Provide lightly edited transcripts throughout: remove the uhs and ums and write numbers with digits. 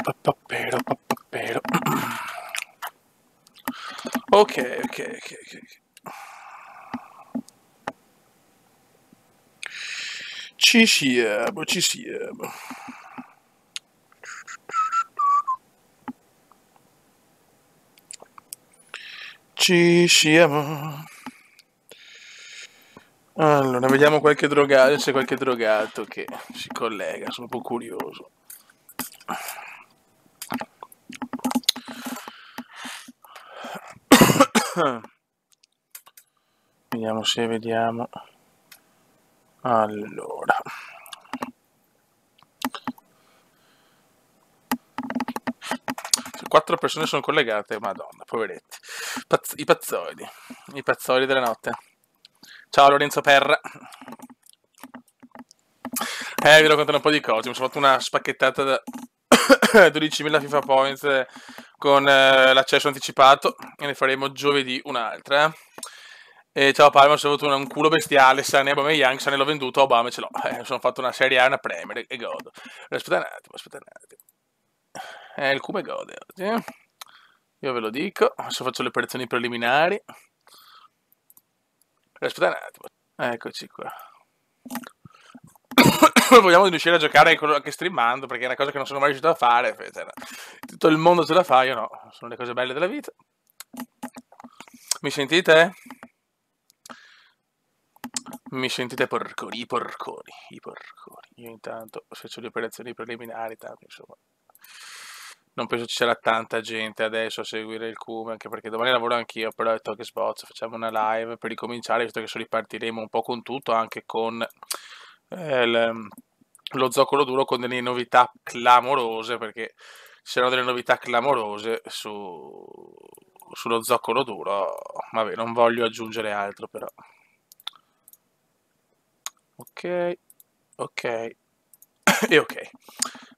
Pappero. Ok. Ci siamo. Ci siamo. Allora, vediamo qualche drogato, se c'è qualche drogato che si collega, sono un po' curioso. Vediamo. Allora. Se 4 persone sono collegate, madonna, poveretti. I pazzoidi della notte. Ciao Lorenzo Perra. Vi racconto un po' di cose. Mi sono fatto una spacchettata da 12.000 FIFA Points con l'accesso anticipato e ne faremo giovedì un'altra. E ciao Palma, ho avuto un culo bestiale. Sané Aubameyang, Sané l'ho venduto, Obama ce l'ho. Sono fatto una Serie A e una Premier e godo. Aspetta un attimo. Il come gode oggi. Io ve lo dico, adesso faccio le operazioni preliminari. Aspetta un attimo. Eccoci qua. Vogliamo riuscire a giocare anche streamando, perché è una cosa che non sono mai riuscito a fare. Tutto il mondo ce la fa, io no. Sono le cose belle della vita. Mi sentite? Mi sentite porconi, i porconi. Io intanto faccio le operazioni preliminari, tanto insomma. Non penso ci sarà tanta gente adesso a seguire il Cume, anche perché domani lavoro anch'io, però ho detto che sbozzo, facciamo una live per ricominciare, visto che ripartiremo un po' con tutto, anche con lo zoccolo duro, con delle novità clamorose, perché ci saranno delle novità clamorose sullo zoccolo duro. Vabbè, non voglio aggiungere altro, però. Ok. E ok.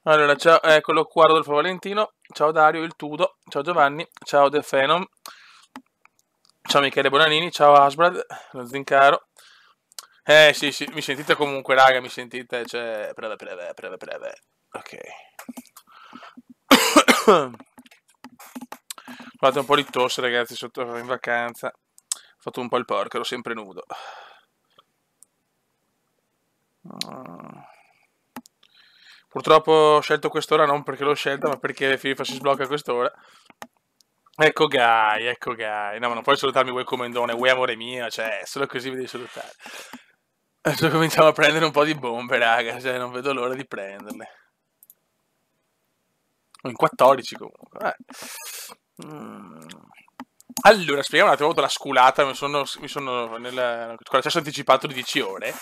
Allora, ciao, eccolo qua Rodolfo Valentino, ciao Dario, il Tudo, ciao Giovanni, ciao The Phenom, ciao Michele Bonanini, ciao Asbrad, lo Zincaro. Sì, mi sentite comunque, raga, mi sentite? Cioè, preve. Ok. Fate un po' di tosse, ragazzi, sotto in vacanza. Ho fatto un po' il porco, ero sempre nudo. Purtroppo ho scelto quest'ora non perché l'ho scelta, ma perché FIFA si sblocca a quest'ora. Ecco Guy. No, ma non puoi salutarmi vuoi comendone, vuoi amore mio, cioè, solo così mi devi salutare. Adesso cominciamo a prendere un po' di bombe, raga, cioè, non vedo l'ora di prenderle. In 14 comunque. Allora, spieghiamo un attimo, ho avuto la sculata, mi sono con l'accesso anticipato di 10 ore,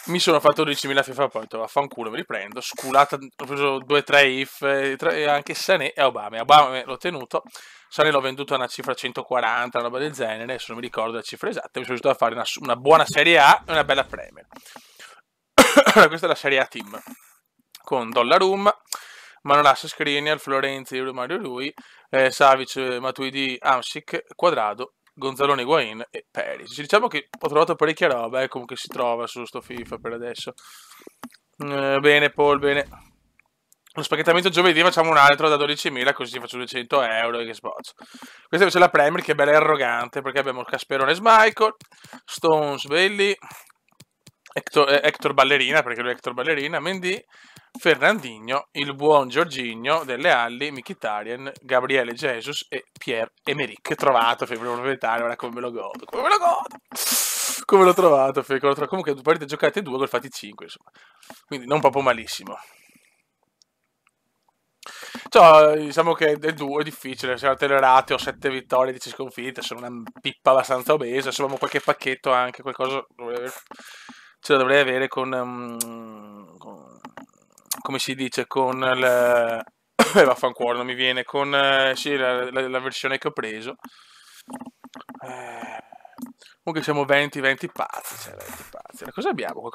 mi sono fatto 12.000 FIFA, poi ho detto, vaffanculo, me li prendo, sculata, ho preso 2-3 if, e anche Sané e Obama l'ho tenuto, Sané l'ho venduto a una cifra 140, una roba del genere, adesso non mi ricordo la cifra esatta, mi sono riuscito a fare una buona Serie A e una bella Premier. Allora, questa è la Serie A Team, con Donnarumma, Manolas, Skriniar, Florenzi, Mario Rui, Savic, Matuidi, Amsic, Quadrado, Gonzalone, Higuain e Perisic. Diciamo che ho trovato parecchia roba, comunque si trova su sto FIFA per adesso. Bene, Paul, bene. Lo spacchettamento giovedì facciamo un altro da 12.000, così faccio 200 euro e che sboccio. Questa invece è la Premier, che è bella e arrogante, perché abbiamo Casperone Schmeichel, Stones, Bailey, Hector Ballerina, perché lui è Hector Ballerina, Mendy, Fernandinho, il buon Giorginio delle Alli, Mkhitaryan, Gabriele Jesus e Pierre-Emerick. Trovato, Fe, proprietario, ora come me lo godo. Come l'ho trovato, Fe, comunque due partite giocate 2, gol fatti 5, insomma. Quindi non proprio malissimo. Cioè, diciamo che il duo è difficile, siamo telerati, ho 7 vittorie, 10 sconfitte, sono una pippa abbastanza obesa, insomma qualche pacchetto anche, qualcosa ce la dovrei avere come si dice, con il... vaffanculo, non mi viene, con sì, la versione che ho preso. Comunque siamo 20 pazzi, cioè 20 pazzi. Cosa abbiamo?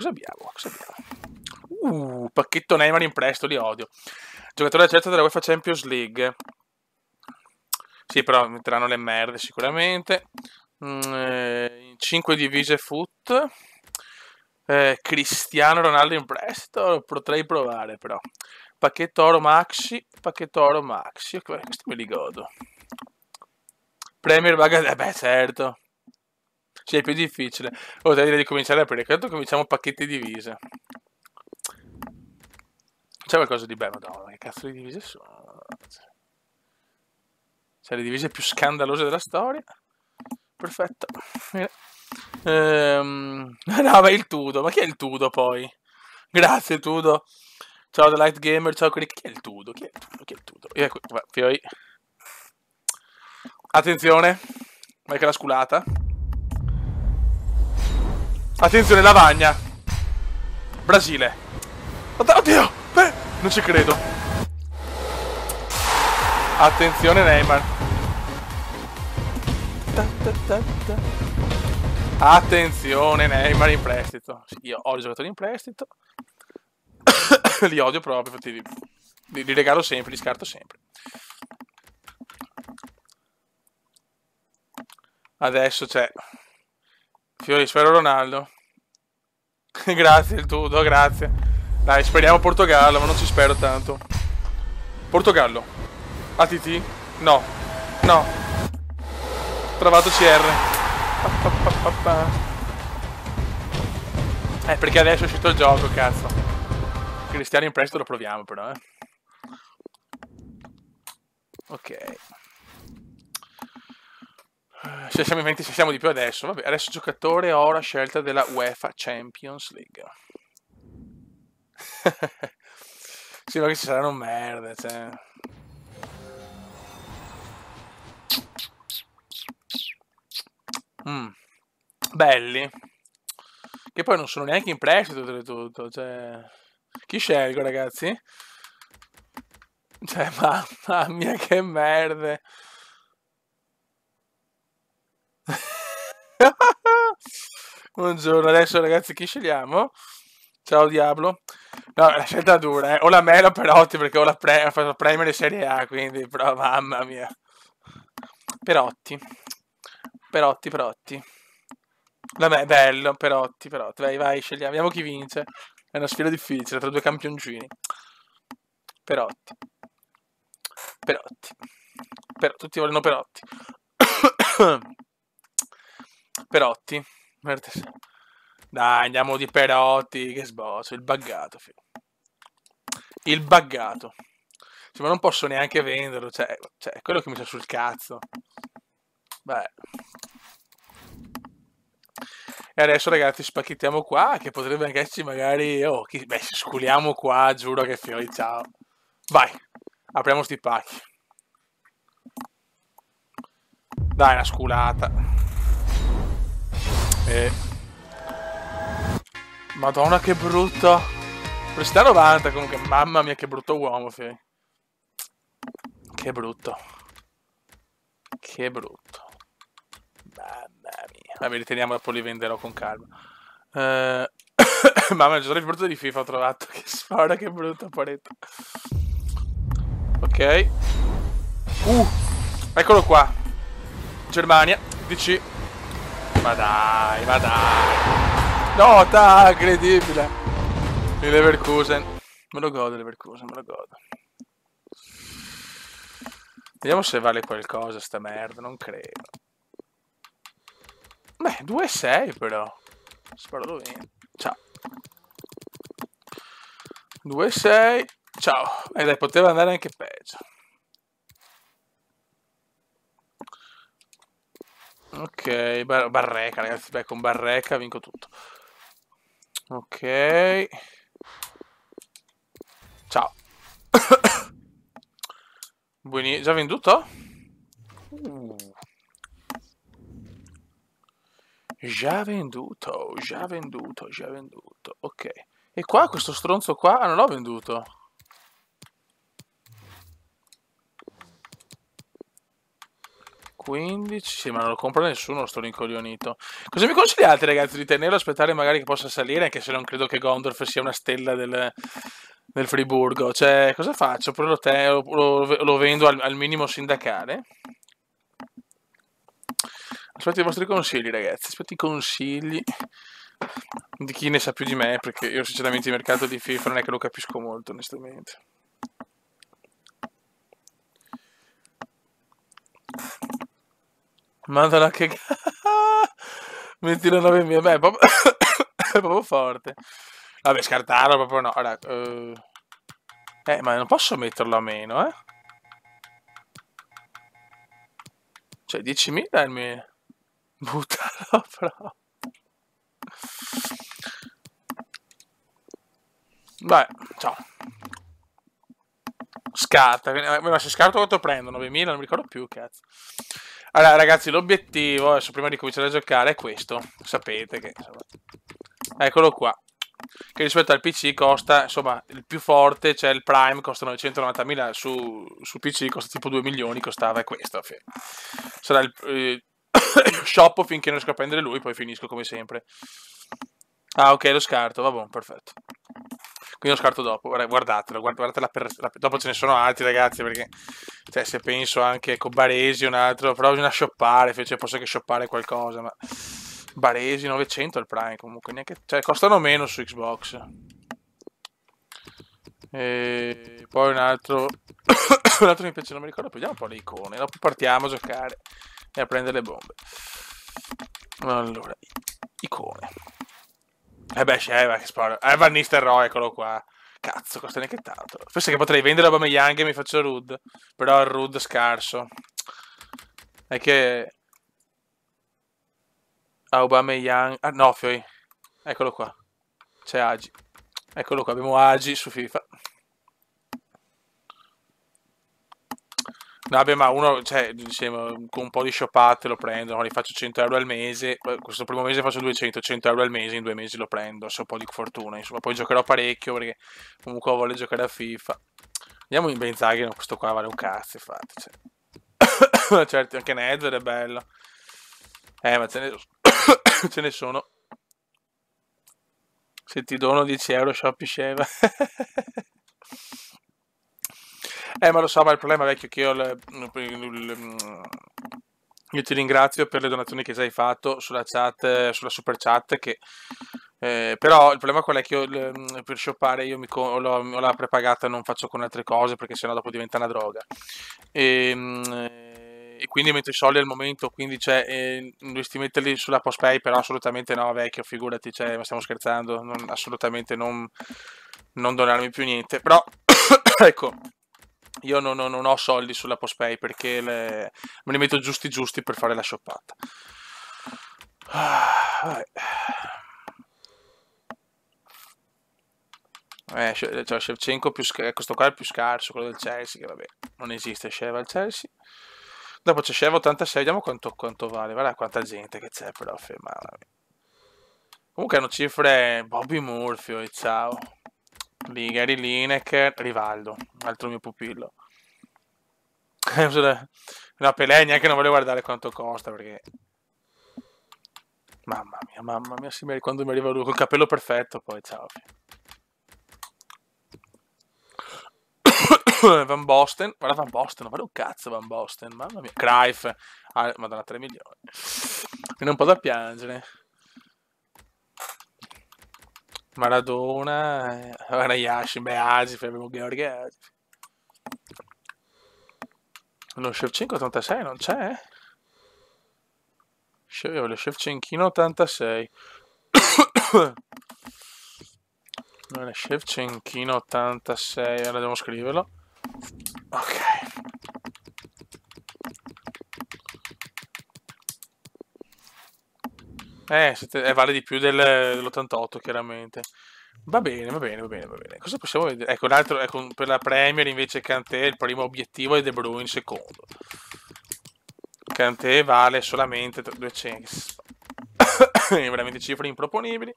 Pacchetto Neymar in prestito, li odio. Giocatore certo della UEFA Champions League. Sì, però metteranno le merde sicuramente. 5 divise foot. Cristiano Ronaldo in prestito, potrei provare però. Pacchetto oro maxi, ok, questi me li godo. Premier Bag, beh certo. Sì, è più difficile. Oh, direi di cominciare a aprire, credo cominciamo pacchetti divise. C'è qualcosa di bello? Madonna, che cazzo di divise sono? C'è le divise più scandalose della storia. Perfetto. No, ma il Tudo. Ma chi è il Tudo poi? Grazie, Tudo. Ciao The Light Gamer, ciao Crick. Chi è il Tudo? Chi è il Tudo? Chi è il Tudo? Poi. Attenzione. Vai che la sculata. Attenzione, lavagna. Brasile. Oddio! Non ci credo. Attenzione, Neymar. Attenzione, Neymar in prestito. Sì, io odio i giocatori in prestito. Li odio proprio, infatti li regalo sempre, li scarto sempre. Adesso c'è Fiori, spero Ronaldo. Grazie il Tudo, grazie. Dai, speriamo Portogallo, ma non ci spero tanto. Portogallo. ATT? No. No. Trovato CR. Perché adesso è uscito il gioco, cazzo. Cristiano in prestito lo proviamo però, Ok. Se siamo in 20, se siamo di più adesso. Vabbè, adesso giocatore ora scelta della UEFA Champions League. Sì, ma che ci saranno merde, cioè. Belli. Che poi non sono neanche in prestito, oltretutto, cioè. Chi scelgo, ragazzi? Cioè, mamma mia, che merde. Buongiorno, adesso ragazzi chi scegliamo? Ciao Diablo. No, la scelta dura, O la Melo Perotti perché ho fatto Premier Serie A, quindi, però mamma mia. Perotti. Perotti. Vabbè, bello, Perotti. Vai, scegliamo. Vediamo chi vince. È una sfida difficile tra due campioncini. Perotti. Tutti vogliono Perotti. Perotti. Dai, andiamo di Perotti. Che sbozzo. Il buggato. Il buggato. Sì, ma non posso neanche venderlo. Cioè, è quello che mi sta sul cazzo. Beh. E adesso ragazzi spacchettiamo qua, che potrebbe anche esserci magari... sculiamo qua, giuro che fiori, ciao. Vai, apriamo sti pacchi. Dai, una sculata. Madonna che brutto. Questa 90 comunque, mamma mia che brutto uomo, fiori. Che brutto. Mamma mia. Vabbè, li teniamo e poi li venderò con calma. Mamma, il giocatore più brutto di FIFA ho trovato. Che spara, che brutto paretto. Ok. Eccolo qua. Germania. DC. Ma dai. No, incredibile. Il Leverkusen. Me lo godo, Leverkusen, me lo godo. Vediamo se vale qualcosa sta merda, non credo. Beh, 2,6 però. Spero lo viene. Ciao. 2,6. Ciao. Dai, poteva andare anche peggio. Ok, Barreca, ragazzi. Beh, con Barreca vinco tutto. Ok. Ciao. Già venduto? Già venduto. Ok. E qua, questo stronzo qua? Non l'ho venduto. Sì, ma non lo compra nessuno, sto rincoglionito. Cosa mi consigliate, ragazzi, di tenerlo, aspettare magari che possa salire, anche se non credo che Gondorf sia una stella del Friburgo. Cioè, cosa faccio? Poi lo vendo al minimo sindacale? Aspetto i vostri consigli, ragazzi. Aspetto i consigli. di chi ne sa più di me, perché io sinceramente il mercato di FIFA non è che lo capisco molto, onestamente. Madonna che... Mettilo 9.000, beh, è proprio... è proprio forte. Vabbè, scartarlo proprio no. Allora, ma non posso metterlo a meno, eh? Cioè, 10.000 è il mio... Buttalo proprio. Vai, ciao. Scarta, ma se scarto quanto prendo? 9.000? Non mi ricordo più, cazzo. Allora, ragazzi, l'obiettivo, adesso prima di cominciare a giocare, è questo. Sapete che, insomma, eccolo qua. Che rispetto al PC costa, insomma, il più forte, cioè il Prime, costa 990.000, su PC costa tipo 2 milioni, costava, è questo. Sarà il shop finché non riesco a prendere lui, poi finisco come sempre. Ah, ok, lo scarto, va buon, perfetto. Quindi lo scarto dopo, guardatelo, guardatela dopo ce ne sono altri ragazzi, perché cioè, se penso anche con Baresi un altro, però bisogna shoppare, cioè, posso anche shoppare qualcosa, ma Baresi 900 al Prime comunque, neanche, cioè costano meno su Xbox. E poi un altro, un altro mi piace, non mi ricordo più, vediamo un po' le icone, dopo partiamo a giocare e a prendere le bombe. Allora, icone. Beh, Sheva che sparo. Van Nistelrooy, eccolo qua. Cazzo, costa neanche tanto. Penso che potrei vendere Aubameyang e mi faccio Rud. Però il Rud scarso. È che... Aubameyang... Ah, no, Fioi. Eccolo qua. C'è Agi. Eccolo qua, abbiamo Agi su FIFA. No, vabbè, ma uno, cioè, diciamo, con un po' di shoppate lo prendo, no? Li faccio 100 euro al mese, questo primo mese faccio 200, 100 euro al mese, in 2 mesi lo prendo, se ho un po' di fortuna, insomma, poi giocherò parecchio perché comunque voglio giocare a FIFA. Andiamo in Benzaghi, no, questo qua vale un cazzo, infatti, cioè. Certo, anche Nedved è bello. Ma ce ne sono. Se ti dono 10 euro, shoppi Sheva. Ma lo so, ma il problema vecchio è che io ti ringrazio per le donazioni che già hai fatto sulla chat, sulla super chat, però il problema qual è che io per shoppare io ho la prepagata, non faccio con altre cose perché sennò dopo diventa una droga. E quindi metto i soldi al momento, quindi cioè, dovresti metterli sulla postpay, però assolutamente no, vecchio, figurati, cioè, ma stiamo scherzando, assolutamente non donarmi più niente, però ecco, io non ho soldi sulla postpay perché me li metto giusti per fare la shoppata. Cioè Shevchenko questo qua è il più scarso, quello del Chelsea, che vabbè, non esiste Sheva al Chelsea. Dopo c'è Sheva 86, vediamo quanto vale, guarda quanta gente che c'è però, comunque hanno cifre Bobby Murphy, e ciao. Lì, Gary Lineker, Rivaldo, altro mio pupillo. No, Pelé neanche non voglio guardare quanto costa perché... Mamma mia, quando mi arriva lui col capello perfetto, poi ciao. Van Basten, guarda Van Basten, guarda un cazzo Van Basten, mamma mia. Cruyff, madonna, 3 milioni. Viene un po' da piangere. Maradona, guarda Yashin, beh, Asif, abbiamo Gheorghe Asif. Lo Shevchenko 86 non c'è? Lo Shevchenchino 86. Non è Shevchenchino 86, ora devo scriverlo. Ok. Vale di più dell'88 chiaramente. Va bene, va bene, va bene, va bene. Cosa possiamo vedere? Ecco, per la Premier invece Kanté il primo obiettivo e De Bruyne il secondo. Kanté vale solamente 200. Veramente cifre improponibili.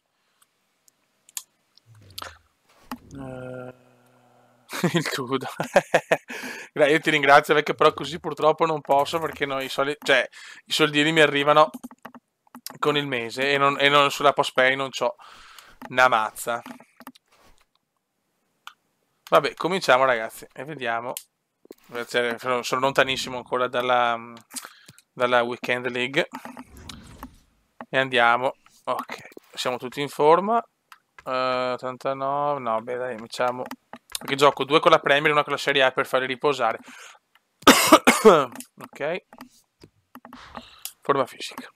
Il Tudo. Io ti ringrazio perché però così purtroppo non posso perché no, i soldini mi arrivano con il mese e non sulla postpay non c'ho una mazza. Vabbè, cominciamo ragazzi e vediamo. Sono lontanissimo ancora dalla Weekend League. E andiamo. Ok. siamo tutti in forma. 89, no, beh dai, facciamo... Perché gioco 2 con la Premier e 1 con la Serie A per farli riposare. Ok. Forma fisica.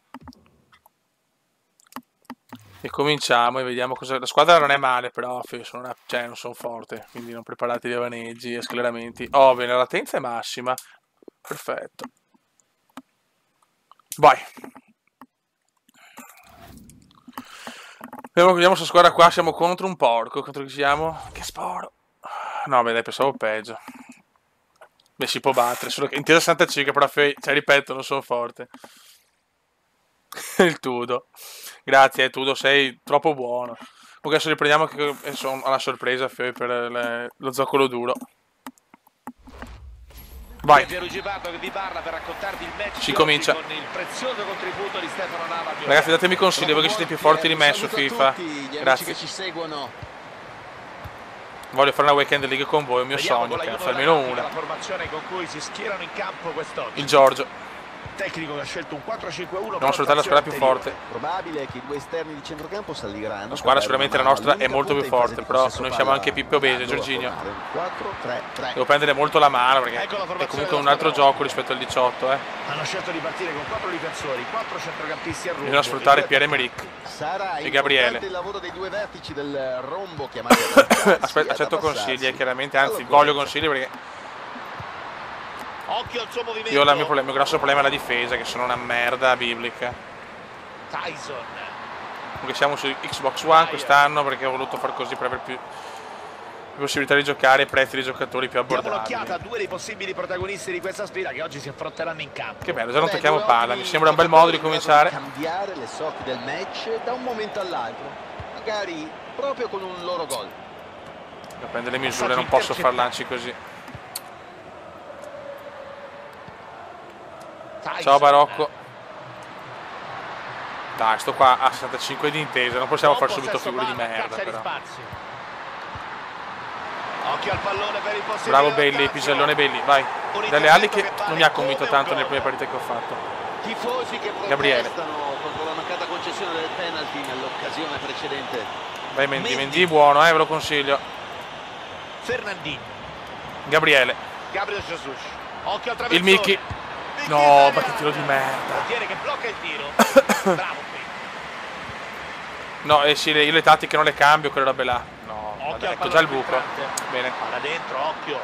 E cominciamo e vediamo cosa... La squadra non è male, però cioè, non sono forte, quindi non preparatevi a vaneggi e scleramenti. Oh, bene, la latenza è massima. Perfetto. Vai. Vediamo questa squadra qua, siamo contro un porco. Contro chi siamo? Che sporo. No, beh, dai, pensavo peggio. Beh, si può battere, solo che intesa 65, però, cioè, ripeto, non sono forte. Il Tudo. Grazie, Tudo, sei troppo buono. Comunque adesso riprendiamo che sono alla sorpresa, Fei, per lo zoccolo duro. Vai. Si comincia. Ragazzi, datemi consigli, voi che siete più forti di me su FIFA. Grazie. Voglio fare una weekend league con voi, è un mio sogno, che fare almeno una. Il Giorgio. Tecnico che ha scelto un 4-5-1. Dobbiamo sfruttare la squadra più forte. Probabile che i due esterni di centrocampo salliranno. La squadra sicuramente la nostra è molto più forte, però noi siamo anche Pippo Bese, Giorginio. 4-3-3. Devo prendere molto la mano perché è comunque un altro gioco rispetto al 18, Hanno scelto di partire con 4 difensori, 4 centrocampisti a rombo. Bisogna sfruttare Pierre-Emerick e Gabriele. Il lavoro dei due vertici del rombo chiamati accetto consigli, chiaramente, anzi voglio consigli perché Occhio al suo movimento. io il mio grosso problema è la difesa, che sono una merda biblica. Tyson. Comunque siamo su Xbox One quest'anno perché ho voluto far così per avere più possibilità di giocare e prezzi dei giocatori più abbordabili. Diamo un'occhiata a due dei possibili protagonisti di questa sfida che oggi si affronteranno in campo. Che bello, già non tocchiamo palla, mi sembra un bel modo di cominciare. Cambiare le sorti del match da un momento all'altro, magari proprio con un loro gol. Devo prendere le misure, non posso far lanci così. Ciao Barocco. Dai, sto qua a 65 di intesa, non possiamo fare subito figure di merda però. Occhio al pallone per il possibile. Bravo Bailey, pisellone Bailey, vai. Dalle ali che non mi ha convinto tanto nelle prime partite che ho fatto. Tifosi che Gabriele. contro la mancata concessione del penalty nell'occasione precedente. Vai Mendy, buono, ve lo consiglio. Fernandinho. Gabriele. Gabriel Jesus. Occhio al traversone. Il Mickey. No, ma che tiro di merda. Portiere che blocca il tiro. Bravo qui. No, sì, io le tattiche non le cambio, quelle robe là. No, vabbè, ecco già il buco. Bene. Palla dentro, occhio.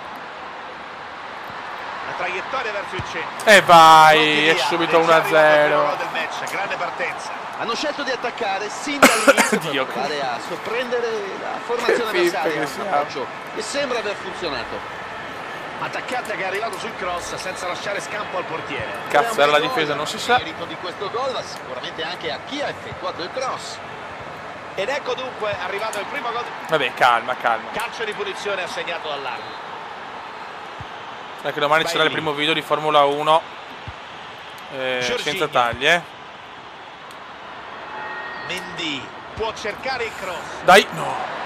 La traiettoria verso il centro. E vai, è subito 1-0. Grande partenza. Hanno scelto di attaccare sin dall'inizio Dio, per provare a sorprendere la formazione avversaria. Un approccio che sembra aver funzionato. Attaccante che è arrivato sul cross senza lasciare scampo al portiere. Cazzo, era la difesa, non si sa. Il merito di questo gol va sicuramente anche a chi ha effettuato il cross. Ed ecco dunque arrivato il primo gol. Vabbè, calma. Calcio di punizione assegnato dall'arbitro. Anche domani c'era il primo video di Formula 1 senza tagli, Mendy può cercare il cross. Dai, no.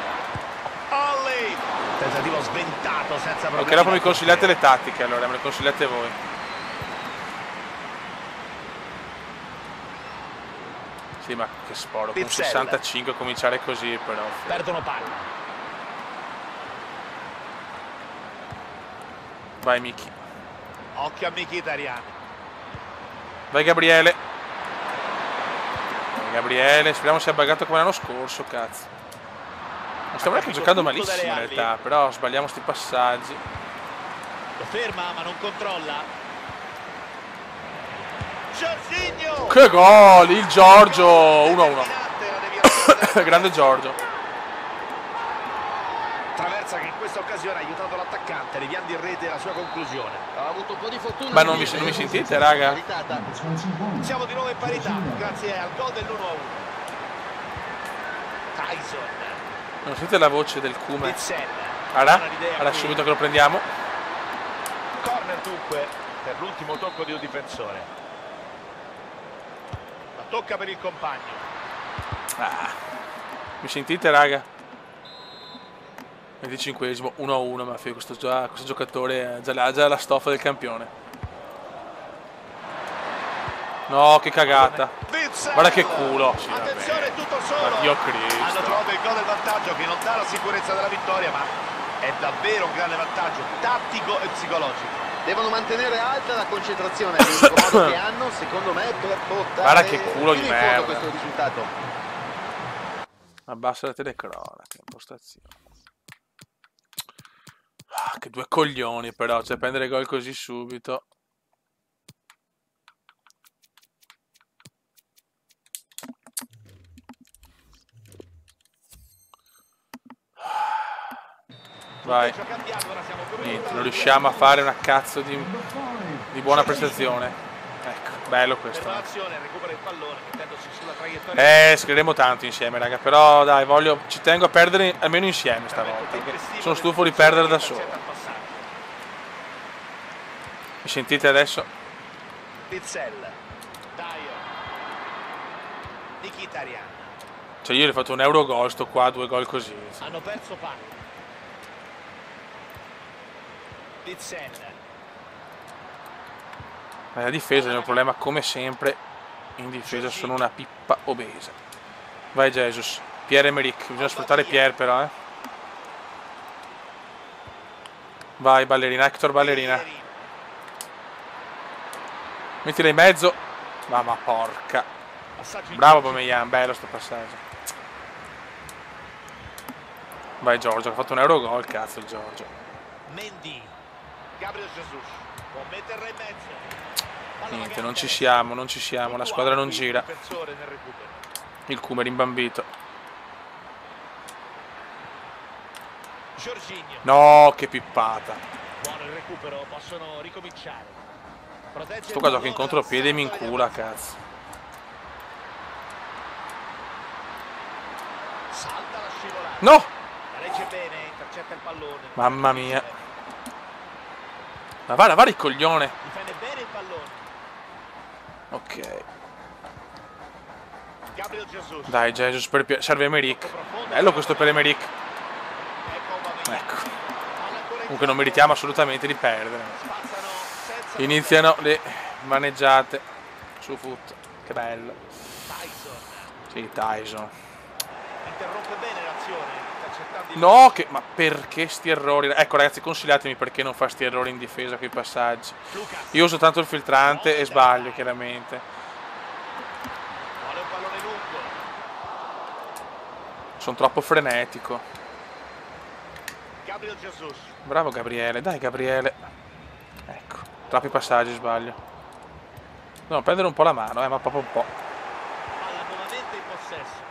Olli. Tentativo sventato senza problemi. Ok, dopo mi consigliate le tattiche, allora me le consigliate voi. Sì, ma che sporo, con 65 cominciare così però. Perdono palla. Vai Miki. Occhio a Mkhitaryan. Vai Gabriele. Gabriele, speriamo sia buggato come l'anno scorso, cazzo. Non stiamo neanche giocando malissimo in realtà, però sbagliamo sti passaggi. Lo ferma ma non controlla. Jorginho! Che gol! Il Giorgio! 1-1. Grande Giorgio. Traversa che in questa occasione ha aiutato l'attaccante, deviando in rete la sua conclusione. Ha avuto un po' di fortuna. Ma non mi sentite, raga? Siamo di nuovo in parità, grazie al gol del 1-1. Tyson. Non sentite la voce del Kume? Allora subito che lo prendiamo. Corner dunque per l'ultimo tocco di un difensore. La tocca per il compagno. Mi sentite, raga? 25esimo, 1-1, ma questo giocatore ha già la stoffa del campione. No, che cagata. Witsel. Guarda che culo. Sì, Attenzione, vabbè. tutto solo. Dio Hanno Cristo. trovato il gol del vantaggio che non dà la sicurezza della vittoria, ma è davvero un grande vantaggio tattico e psicologico. Devono mantenere alta la concentrazione, è l'unico modo che hanno, secondo me, per portare Guarda che culo di fino in fondo merda. questo risultato. Abbassa la telecronaca, impostazione. Ah, che due coglioni però, cioè prendere gol così subito. Vai. Niente, non riusciamo a fare una cazzo di buona prestazione. Ecco, bello questo. Scriveremo tanto insieme, raga. Però dai, ci tengo a perdere almeno insieme stavolta. Perché sono stufo di perdere da solo. Mi sentite adesso? Cioè io gli ho fatto un Eurogol, sto qua, 2 gol così. Hanno perso palla. La difesa è il mio problema, come sempre. In difesa sono una pippa obesa. Vai Jesus. Pierre-Emerick. Bisogna sfruttare Pierre però, eh. Vai ballerina, Hector ballerina. Mettila in mezzo. Ma porca. Bravo Aubameyang, bello sto passaggio. Vai Giorgio, ha fatto un Eurogol, cazzo il Giorgio. Mendy. Gabriel Jesus. Può metterla in mezzo. Niente, non ci siamo, la squadra non gira. Il Kuma è rimbambito. No, che pippata. Buono il recupero, possono ricominciare. Sto qua gioca in contropiede e mi incula, cazzo. Salta la scivolata. No! La legge bene, intercetta il pallone. Mamma mia. Ma va il coglione. Difende bene il pallone. Ok. Gabriel Jesus. Dai Jesus, serve Emerick. Bello questo per Emerick. Ecco. Comunque non meritiamo assolutamente di perdere. Iniziano le maneggiate su foot. Che bello. Sì, Tyson. Interrompe bene l'azione. No, ma perché sti errori? Ecco ragazzi, consigliatemi perché non fa sti errori in difesa con i passaggi. Io uso tanto il filtrante e sbaglio chiaramente. Vuole un pallone lungo. Sono troppo frenetico. Gabriel Jesus. Bravo Gabriele, dai Gabriele. Ecco, troppi passaggi sbaglio. Devo prendere un po' la mano, ma proprio un po'. Palla nuovamente in possesso.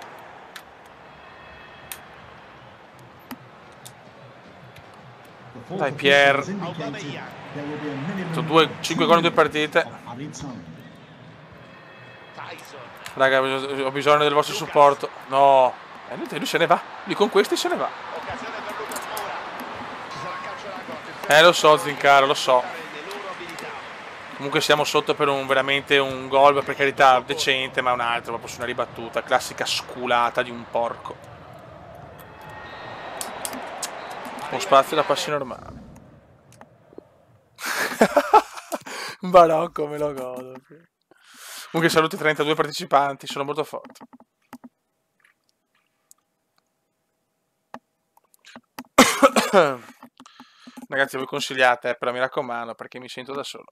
Dai Pierre. Sono 5 gol in 2 partite. Raga, ho bisogno del vostro supporto. No. Lui se ne va. Lui con questi se ne va. Lo so Zincaro, lo so. Comunque siamo sotto per veramente un gol, per carità, decente, ma un altro, proprio su una ribattuta. Classica sculata di un porco. Con spazio da passi normali. Un barocco me lo godo. Comunque saluti 32 partecipanti, sono molto forti. Ragazzi, voi consigliate, però mi raccomando, perché mi sento da solo.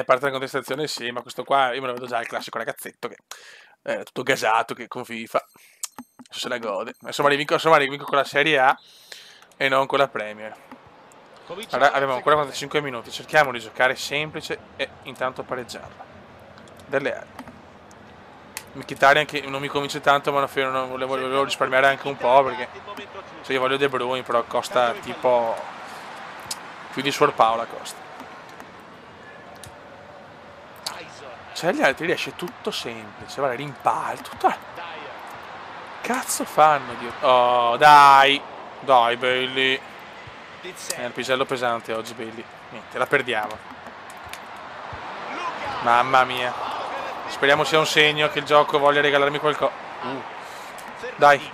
Parte la contestazione, sì, ma questo qua io me lo vedo già il classico ragazzetto che è tutto gasato, che con FIFA adesso se la gode. Insomma, rivinco con la Serie A e non con la Premier. Allora, abbiamo ancora 45 minuti, cerchiamo di giocare semplice e intanto pareggiarla. Delle armi. Mkhitaryan che non mi convince tanto, ma non volevo risparmiare anche un po', perché se io voglio De Bruyne, però costa tipo più di Suor Paola costa. Cioè gli altri riesce tutto semplice, vale, rimpallo, tutto. Cazzo fanno, Dio. Oh, dai. Dai, Bailey. È il pisello pesante oggi, Bailey. Niente, la perdiamo. Mamma mia. Speriamo sia un segno che il gioco voglia regalarmi qualcosa. Dai.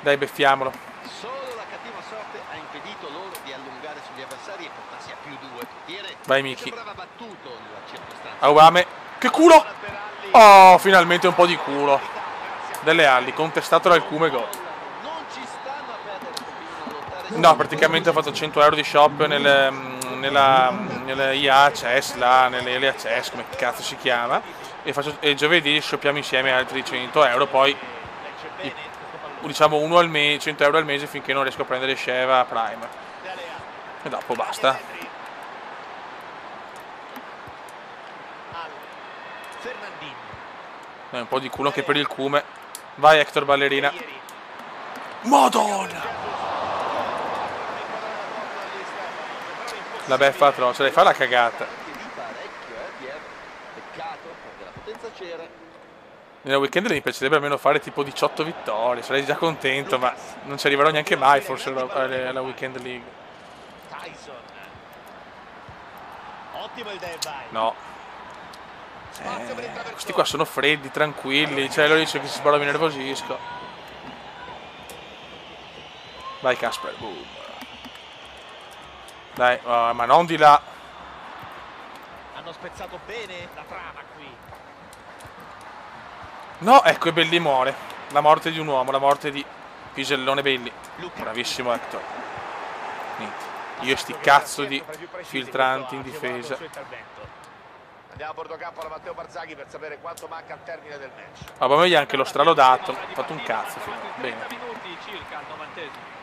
Dai, beffiamolo. Vai Miki. Sembrava battuto nella circostanza. Aubame. Che culo! Oh, finalmente un po' di culo. Delle Ali, contestato dal Cume, gol. Non ci stanno a perdere, continuano a lottare. No, praticamente ho fatto 100 euro di shop nelle IA Chess, là, nelle Elia Chess, come cazzo si chiama. E giovedì shoppiamo insieme altri 100 euro, poi diciamo 100 euro al mese finché non riesco a prendere Sheva Prime. E dopo basta. Un po' di culo anche per il Cume. Vai Hector Ballerina. Madonna! La beffa atroce, lei fa la cagata. Peccato, perché la potenza c'era. Nella weekend mi piacerebbe almeno fare tipo 18 vittorie, sarei già contento, ma non ci arriverò neanche mai forse alla weekend league. No. Questi qua sono freddi, tranquilli, cioè loro dicono che si sballa, mi nervosisco. Vai Casper, boom. Dai, ma non di là. Hanno spezzato bene la trama qui. No, ecco, e Belli muore. La morte di un uomo, la morte di Pisellone Belli. Bravissimo Hector. Niente. Io sti cazzo di filtranti in difesa. Andiamo a Portocampo alla Matteo Barzaghi per sapere quanto manca al termine del match. Aubameyang anche lo stralodato, ha fatto un cazzo fino. Bene.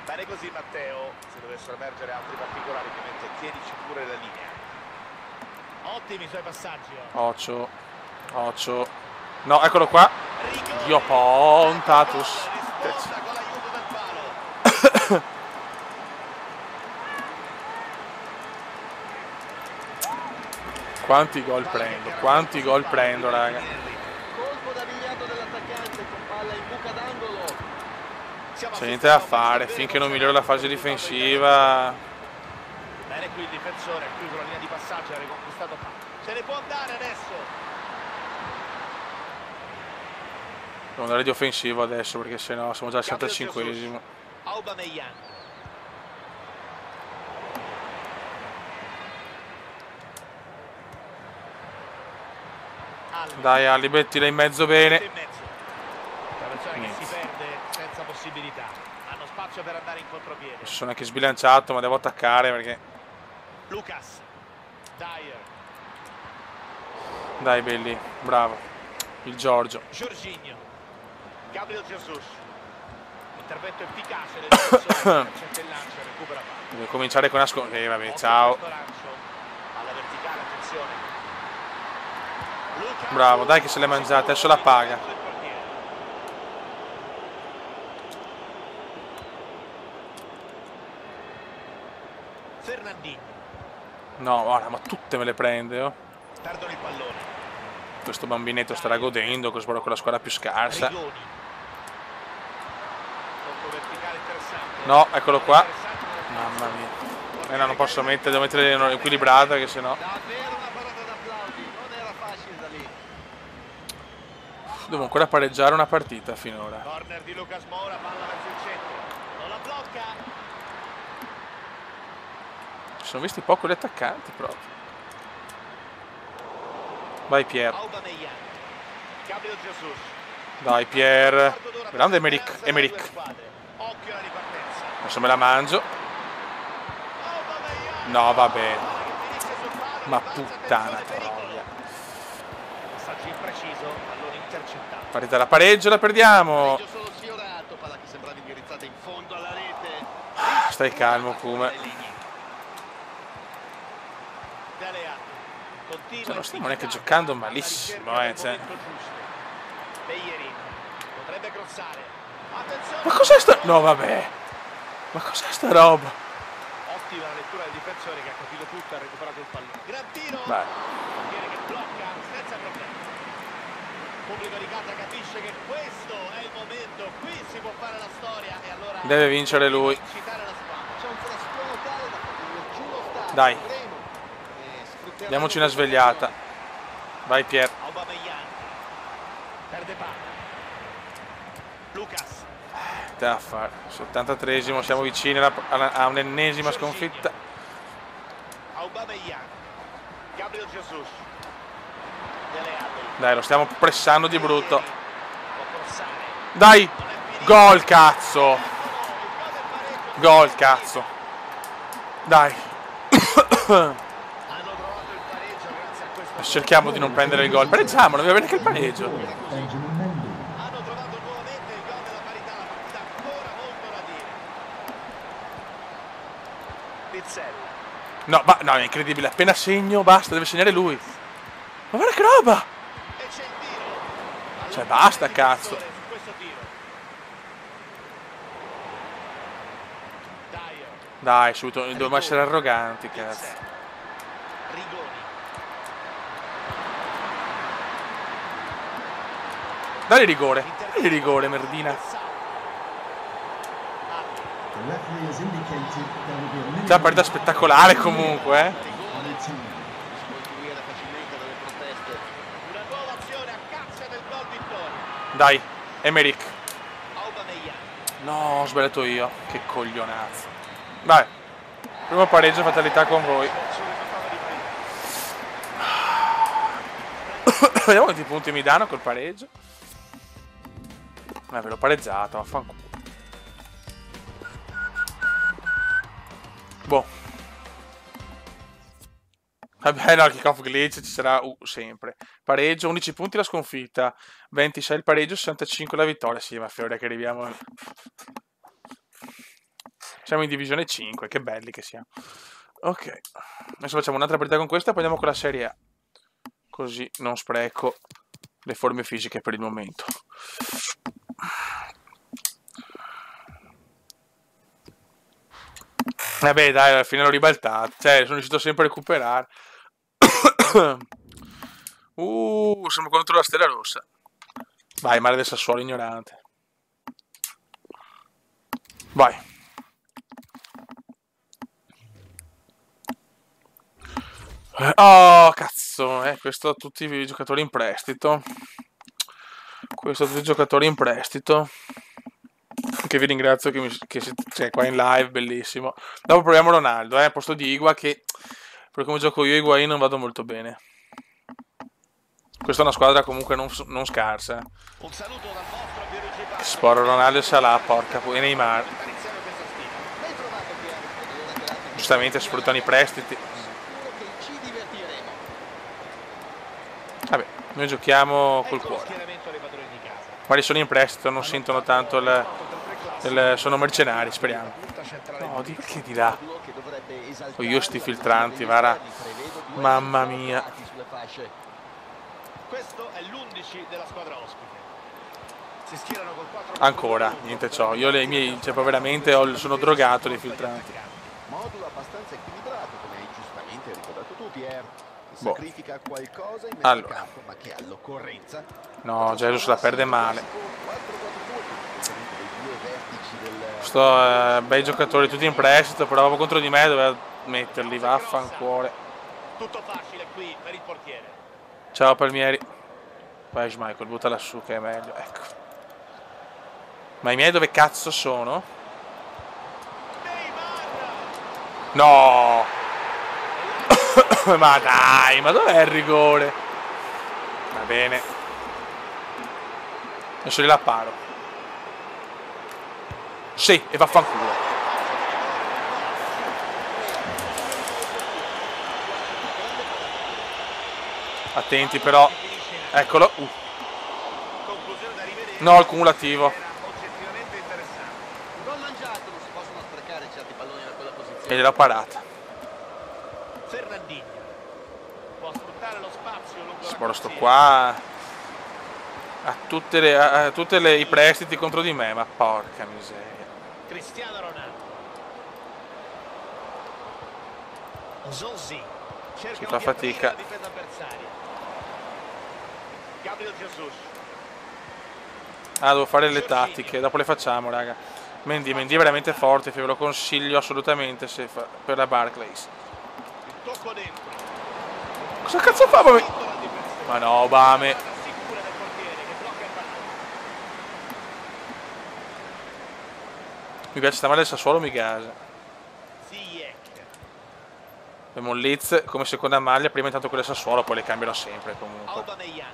Bene così Matteo, se dovessero emergere altri particolari ovviamente tienici pure la linea. Ottimi i suoi passaggi. Occio. No, eccolo qua. Dio Pontatus. Risponda con l'aiuto del palo. Quanti gol prendo, raga. Colpo da biliardo dell'attaccante con palla in buca d'angolo. C'è niente da fare, finché non miglioro la fase difensiva. Bene qui il difensore, ha chiuso la linea di passaggio e ha riconquistato palla. Se ne può andare adesso. Devo andare di offensivo adesso perché sennò siamo già al 65esimo. Aubameyang. Dai Ali, mettila in mezzo bene. Traversone che si perde senza possibilità. Hanno spazio per andare in contropiede. Mi sono anche sbilanciato, ma devo attaccare perché... Lucas. Dyer. Dai Belli, bravo. Il Giorgio. Jorginho. Gabriel Jesus. Intervento efficace del difensore. Accetta il lancio e recupera palla. Devo cominciare con una vabbè, ciao. Alla verticale, attenzione. Bravo, dai che se l'è mangiata, adesso la paga. Fernandinho. No, guarda, ma tutte me le prende, oh. Perdono il pallone. Questo bambinetto starà godendo con la squadra più scarsa. Rigoni. Colpo verticale interessante. No, eccolo qua. Mamma mia. No, non posso mettere, devo mettere equilibrata che sennò... Davvero una parata d'applausi, non era facile da lì. Devo ancora pareggiare una partita finora. Corner di Lucas Moura, palla verso il centro. Non la blocca. Ci sono visti poco gli attaccanti proprio. Vai Pier. Aubameyang. Gabriel Jesus. Dai Pier. Grande Emerick. Occhio alla ripartenza. Adesso me la mangio. Aubameyang. No, vabbè. Finisce sul palo, Ma rimbalza, puttana attenzione, troia. Passaggio impreciso, pallone intercettato. Partita da pareggio, la perdiamo. Pareggio solo sfiorato, palla che sembrava indirizzata in fondo alla rete. Stai calmo, Kume. Dele Alli. Continua Cioè, non stiamo neanche giocando malissimo, cioè. Bellerin potrebbe crossare. Attenzione. Ma cos'è sta... No, vabbè. Ma cos'è sta roba? Ottima la lettura del difensore che ha capito tutto e ha recuperato il pallone. Gran tiro. Vai. Portiere che blocca senza problemi. Pubblico di casa capisce che questo è il momento. Qui si può fare la storia e allora Deve vincere lui. incitare la squadra. C'è un frastuono tale da far giù lo stadio. Dai. Vedremo. Sfrutterà Diamoci una svegliata. Vai Pier. Aubameyang perde palla. Lucas. Da fare. 73esimo, siamo vicini a un'ennesima sconfitta. Aubameyang Gabriel Jesus. Dele Alli. Dai, lo stiamo pressando di brutto. Può forzare. Dai! Non è finito. Gol, cazzo! Il gol del pareggio. Gol, cazzo! Dai! Hanno trovato il pareggio grazie a questo gol. Cerchiamo di non prendere il gol. Pareggiamo, non va bene che il pareggio. Hanno trovato nuovamente il gol della parità, la partita ancora molto da dire. Pizzella. No, ma no, è incredibile. Appena segno, basta, deve segnare lui. Ma guarda che roba! E c'è il tiro. Cioè, basta, cazzo. Su questo tiro. Dyer. Dai, subito, dobbiamo essere arroganti, cazzo. Rigoni. Dai rigore. Dai rigore, merdina. Già partita spettacolare comunque, eh. Si può intuire facilmente dalle proteste. Una nuova azione a cazzo del gol vittoria. Dai, Emerick. Aubameyang. No, ho sbagliato io. Che coglionazzo. Vai. Primo pareggio, fatalità con voi. Sul risultato di parità. Vediamo quanti punti mi danno col pareggio. Ve l'ho pareggiato, vaffanculo. Boh. Vabbè, no, il kick-off glitch ci sarà sempre. Pareggio, 11 punti la sconfitta, 26 il pareggio, 65 la vittoria. Sì, ma fiore che arriviamo. Siamo in divisione 5, che belli che siamo. Ok, adesso facciamo un'altra partita con questa e poi andiamo con la Serie A. Così non spreco le forme fisiche per il momento. Vabbè, dai, alla fine l'ho ribaltato. Cioè, sono riuscito sempre a recuperare. Siamo contro la Stella Rossa. Vai, male del Sassuolo ignorante. Vai. Oh, cazzo. Questo a tutti i giocatori in prestito. Questo a tutti i giocatori in prestito. Che vi ringrazio che siete qua in live, bellissimo. Dopo proviamo Ronaldo, al posto di Igua, che per come gioco io Higuain non vado molto bene. Questa è una squadra comunque non scarsa. Un saluto dal vostro Pierluigi Pazzo. Sporo Ronaldo e Salah, porca e Neymar. Iniziamo questa sfida. Ben trovato, Piero. Giustamente sfruttano i prestiti. Sicuro che ci divertiremo. Vabbè, noi giochiamo col Ecco lo cuore. schieramento dei padroni di casa. Magari sono in prestito, non sentono tanto sono mercenari, speriamo. No, che di là. Oh, io sti filtranti, vara. Mamma mia. Questo è l'11 della squadra ospite. Si schierano col 4. Ancora, niente ciò. Io le miei, cioè, veramente sono drogato dei filtranti. Modulo abbastanza equilibrato, come hai giustamente ricordato tu, Pier. Boh. Sacrifica qualcosa in mezzo al campo, ma che all'occorrenza. No, Jesus la perde male. 4-4-2, dei due vertici del... Sto bei giocatori tutti in prestito, però proprio contro di me doveva metterli, vaffanculo. Tutto facile qui per il portiere. Ciao Palmieri. Vai Schmeichel, buttala su che è meglio, ecco. Ma i miei dove cazzo sono? No! Ma dai, ma dov'è il rigore? Va bene. Adesso gliela paro. Sì, e vaffanculo. Attenti però. Eccolo. Conclusione da rivedere. No, il cumulativo. Era oggettivamente interessante. Gol mangiato, non si possono sprecare certi palloni da quella posizione. E gliel'ho parata. Fernandinho può sfruttare lo spazio lungo la Sporo sto corsia. qua. A tutte i prestiti contro di me, ma porca miseria. Cristiano Ronaldo. Zonzi cerca Si fa di aprire fatica. la difesa avversaria. Gabriel Jesus. Ah, devo fare le tattiche, dopo le facciamo, raga. Mendy è veramente forte, ve lo consiglio assolutamente per la Barclays. Il tocco dentro. Cosa cazzo fa? Vinto dal difensore. Ma no, Obame. Guarda sicura del portiere che blocca il pallone. Mi piace sta male il Sassuolo, mi gasa. Ziyech. Abbiamo un Leeds come seconda maglia, prima intanto quella Sassuolo, poi le cambiano sempre comunque. Aubameyang.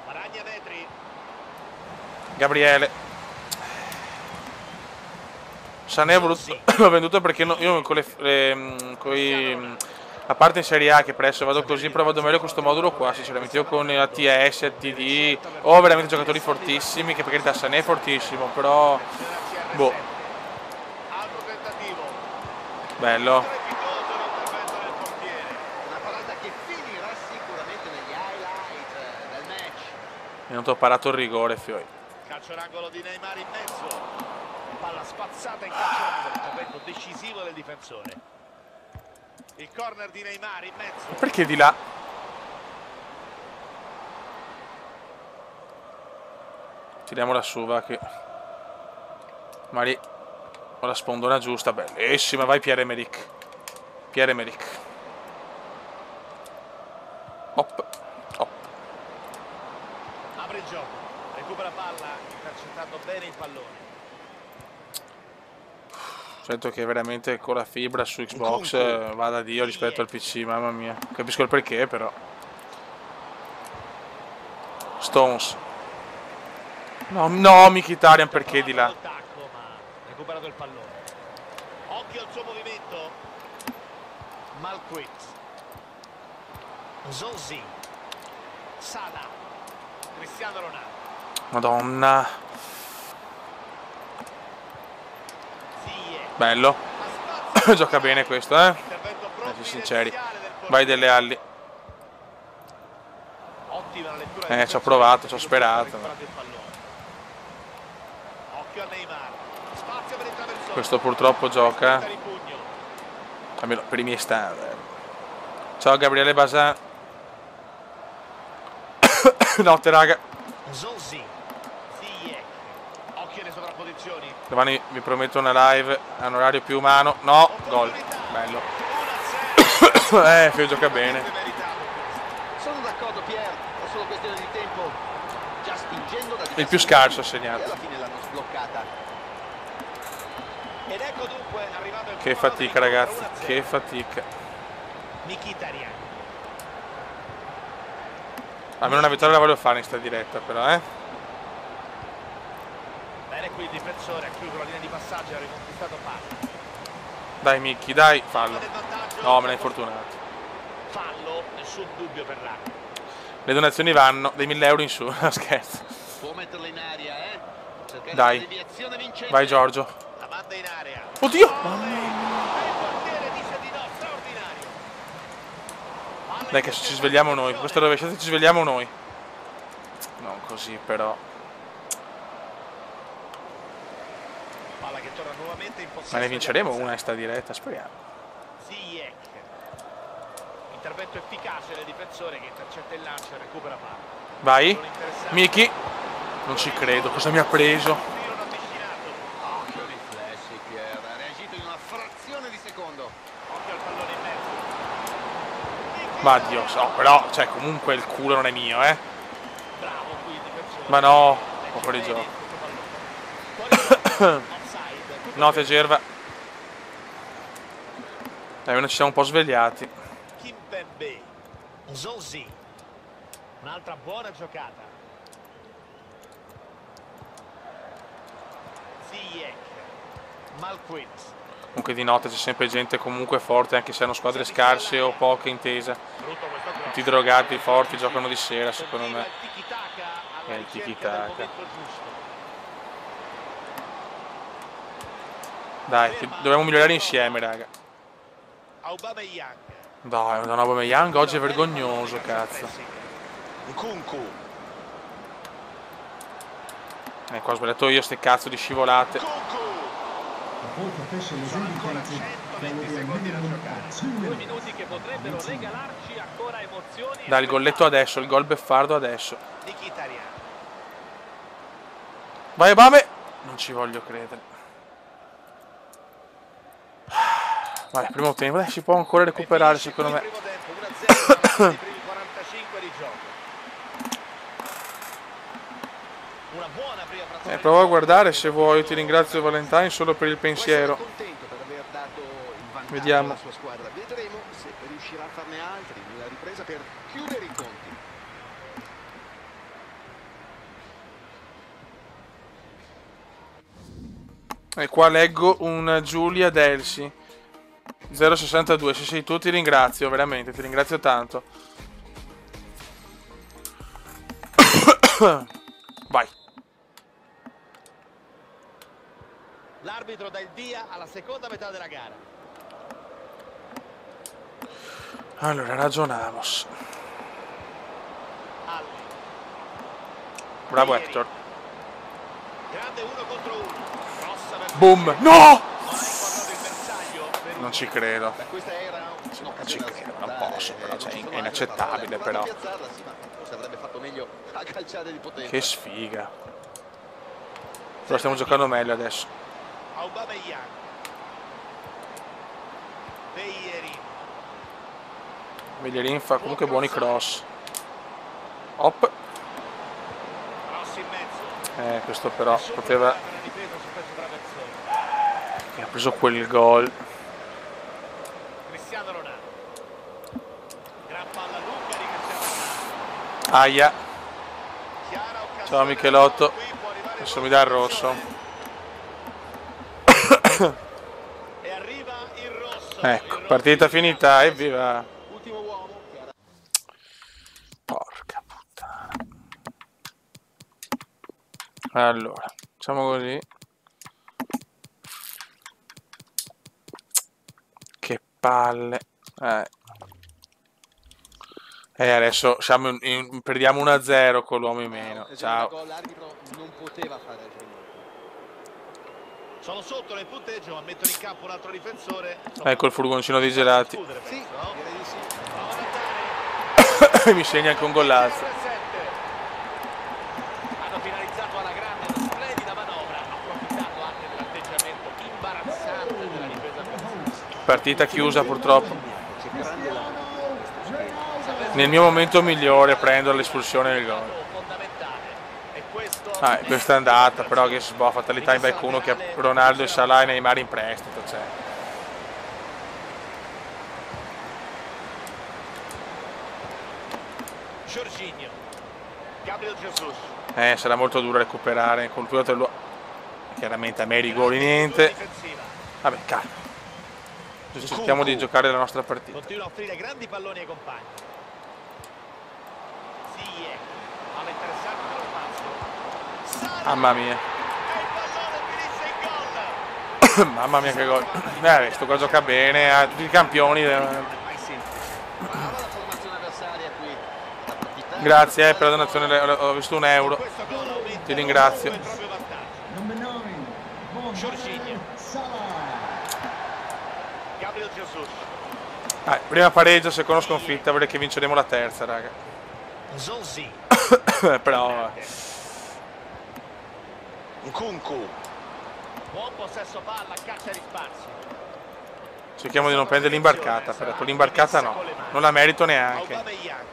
Maragna metri. Gabriele. Sané ha voluto, l'ho venduto perché io con a parte in Serie A che presso vado così, però vado meglio questo modulo qua, sinceramente. Io con ATS, TD, ho veramente giocatori fortissimi, che per carità Sané è fortissimo, però boh. Altro tentativo. Bello. Strepitoso l'intervento del portiere. Una parata che finirà sicuramente negli highlight del match. E non ti ho parato il rigore, Fioi. Calcio d'angolo di Neymar in mezzo. Palla spazzata in calcio d'angolo, intervento decisivo del difensore. Il corner di Neymar in mezzo. Perché di là? Tiriamola su, va che... Mari... Ho la spondona giusta, bellissima, vai Pierre-Emerick. Pierre-Emerick. Hop, hop. Apre il gioco, recupera palla, intercettando bene il pallone. Sento che veramente con la fibra su Xbox va da Dio rispetto al PC, mamma mia. Capisco il perché, però. Stones. No, no, Mkhitaryan, perché di là? Tacco, ma recuperato il pallone. Occhio al suo movimento. Malquit. Zonzi. Sada. Cristiano Ronaldo. Madonna. Ziyech. Bello. Gioca bene questo, eh? Intervento Essere sinceri. provvidenziale del portiere. Vai delle ali. Ottima la lettura Ci ho difensiva, provato, ci ho che sperato. ha recuperato il pallone. Occhio a Neymar. Spazio per il traversone. Questo purtroppo gioca, Di pugno. almeno per i miei standard. Ciao Gabriele Basan. Notte raga. Zonzi. Ziyech. Occhio alle sovrapposizioni. Domani vi prometto una live a un orario più umano. No, gol. Bello. 1-0. Fio gioca bene. Meritato questo. Sono d'accordo Pier, è solo questione di tempo. Già spingendo da Il più scarso ha e segnato. alla fine l'hanno sbloccata. Ed ecco dunque arrivato il Che cuore fatica del ragazzi, 1-0. che fatica. Mkhitaryan. Almeno una vittoria la voglio fare in sta diretta però, eh. Bene qui il difensore ha chiuso la linea di passaggio e ha riconquistato palla. Dai Micchi, dai, fallo. Del vantaggio. No, me l'hai infortunato. Fallo, nessun dubbio per l'arbitro. Le donazioni vanno dei 1000 euro in su, no scherzo. Può metterla in aria, cercare Dai. una deviazione vincente. Vai Giorgio. La manda in area. Oddio! E il portiere dice di no, straordinario. Palla Dai in che ci posizione svegliamo di noi, posizione. questa rovesciata ci svegliamo noi. Non così però. Palla che torna nuovamente in possesso. Ma ne vinceremo di una in sta diretta, speriamo. Ziyech. Intervento efficace del difensore che intercetta il lancio e recupera palla. Vai. Sono interessati. Miki. Non ci credo, cosa mi ha preso? Tiro ravvicinato. Occhio ai riflessi Pier, ha reagito in una frazione di secondo. Occhio al pallone in mezzo. Ma Dio, no, però, cioè comunque il culo non è mio, eh. Bravo qui il difensore. Ma no, Legge ho fuori bene gioco. questo pallone. Offside. Tutto Note bene. Gerva. Dai, almeno ci siamo un po' svegliati. Kimpembe. Zonzi. Un'altra buona giocata. Ziyech. Malquit. Comunque di notte c'è sempre gente comunque forte, anche se hanno squadre scarse o poche intese. Brutto questo cross. Tutti drogati, forti, giocano di sera, secondo me. Il tiki-taka alla Il ricerca tiki-taka. del momento giusto. Dai, dobbiamo migliorare insieme, raga. Aubameyang. Dai, Madonna Aubameyang oggi è vergognoso, cazzo. Nkunku. Qua ho sbagliato io ste cazzo di scivolate. Nkunku. Sono ancora 120 secondi da giocare. 2 minuti che potrebbero regalarci ancora emozioni. Dai, il golletto adesso, il gol beffardo adesso. Mkhitaryan. Vai Abame! Non ci voglio credere. Vai, primo tempo, dai, si può ancora recuperare secondo me. Primo tempo, 1-0 nei primi 45 di gioco. Una buona prima frazione. Prova a guardare se vuoi, ti ringrazio Valentine solo per il pensiero. Contento per aver dato il vantaggio Vediamo. alla sua squadra. Vedremo se riuscirà a farne altri nella ripresa per chiudere i conti. E qua leggo un Giulia Delsi 062. Se sei tu ti ringrazio, veramente, ti ringrazio tanto. Vai. L'arbitro dà il via alla seconda metà della gara. Allora, ragionamos. Alli. Bravo Ieri. Hector. Grande 1 contro 1. Grossa verso Boom. il No! Non ha inquadrato il bersaglio per Non il ci tiro. credo. Beh, questa era Non ci un'occasione da credo, non sfruttare, posso, però, non cioè, ci sono è altre inaccettabile, parole. Ha provato però. a piazzarla, sì, ma forse avrebbe fatto meglio a calciare di potenza. Che sfiga. Però stiamo giocando meglio adesso. Aubameyang. Bellerin. Bellerin fa comunque buoni cross. Hop. Cross in mezzo. Questo però Nessun poteva... problema per la difesa su questo traversone. Che ha preso quel gol. Cristiano Ronaldo. Gran palla lunga di Cristiano Ronaldo. Aia. Chiara occasione Ciao Michelotto. qui può arrivare Adesso il mi dà il gol di rosso. attenzione. E arriva il rosso. Ecco, Il rosso partita di finita, Fernandez. evviva. Ultimo uomo che era... Porca puttana. Allora, facciamo così. Che palle. Adesso perdiamo 1-0 con l'uomo in meno. Ciao. L'arbitro non poteva fare altrimenti. Sono sotto nel punteggio, ma mettono in campo un altro difensore. Ecco il furgoncino di gelati. Sì, direi di sì. Prova ad andare. Mi segna anche un gollazzo. Hanno finalizzato alla grande, una splendida manovra, approfittando anche dell'atteggiamento imbarazzante della difesa avversaria. Partita chiusa purtroppo. C'è grande lavoro in questo schema. Nel mio momento migliore prendo l'espulsione del gol. Fondamentale. E questo Questa è andata, però che fatalità in back 1 che ha Ronaldo e Salah e Neymar in prestito. Cioè. Jorginho. Gabriel Jesus. Sarà molto duro recuperare col pilota. Chiaramente a me rigori niente. Difensiva. Vabbè, calma. Cerchiamo di giocare la nostra partita. Continua a offrire grandi palloni ai compagni. Ziyech. Palla interessante nello spazio. Salah. Mamma mia. E il pallone finisce in gol. Mamma mia che gol. Sto qua gioca bene, ha tutti i campioni. Mai semplice. Brava la formazione avversaria qui. La partita... Grazie per la donazione, ho visto €1. Questo gol aumenta Ti ringrazio. il proprio vantaggio. Number 9, Jorginho. Salah. Gabriel Jesus. Prima pareggio, seconda sconfitta, vorrei che vinceremo la terza, raga. Zonzi. Però Nkunku. Buon possesso palla, caccia di spazio. cerchiamo di non prendere l'imbarcata, però l'imbarcata no, non la merito neanche. Aubameyang.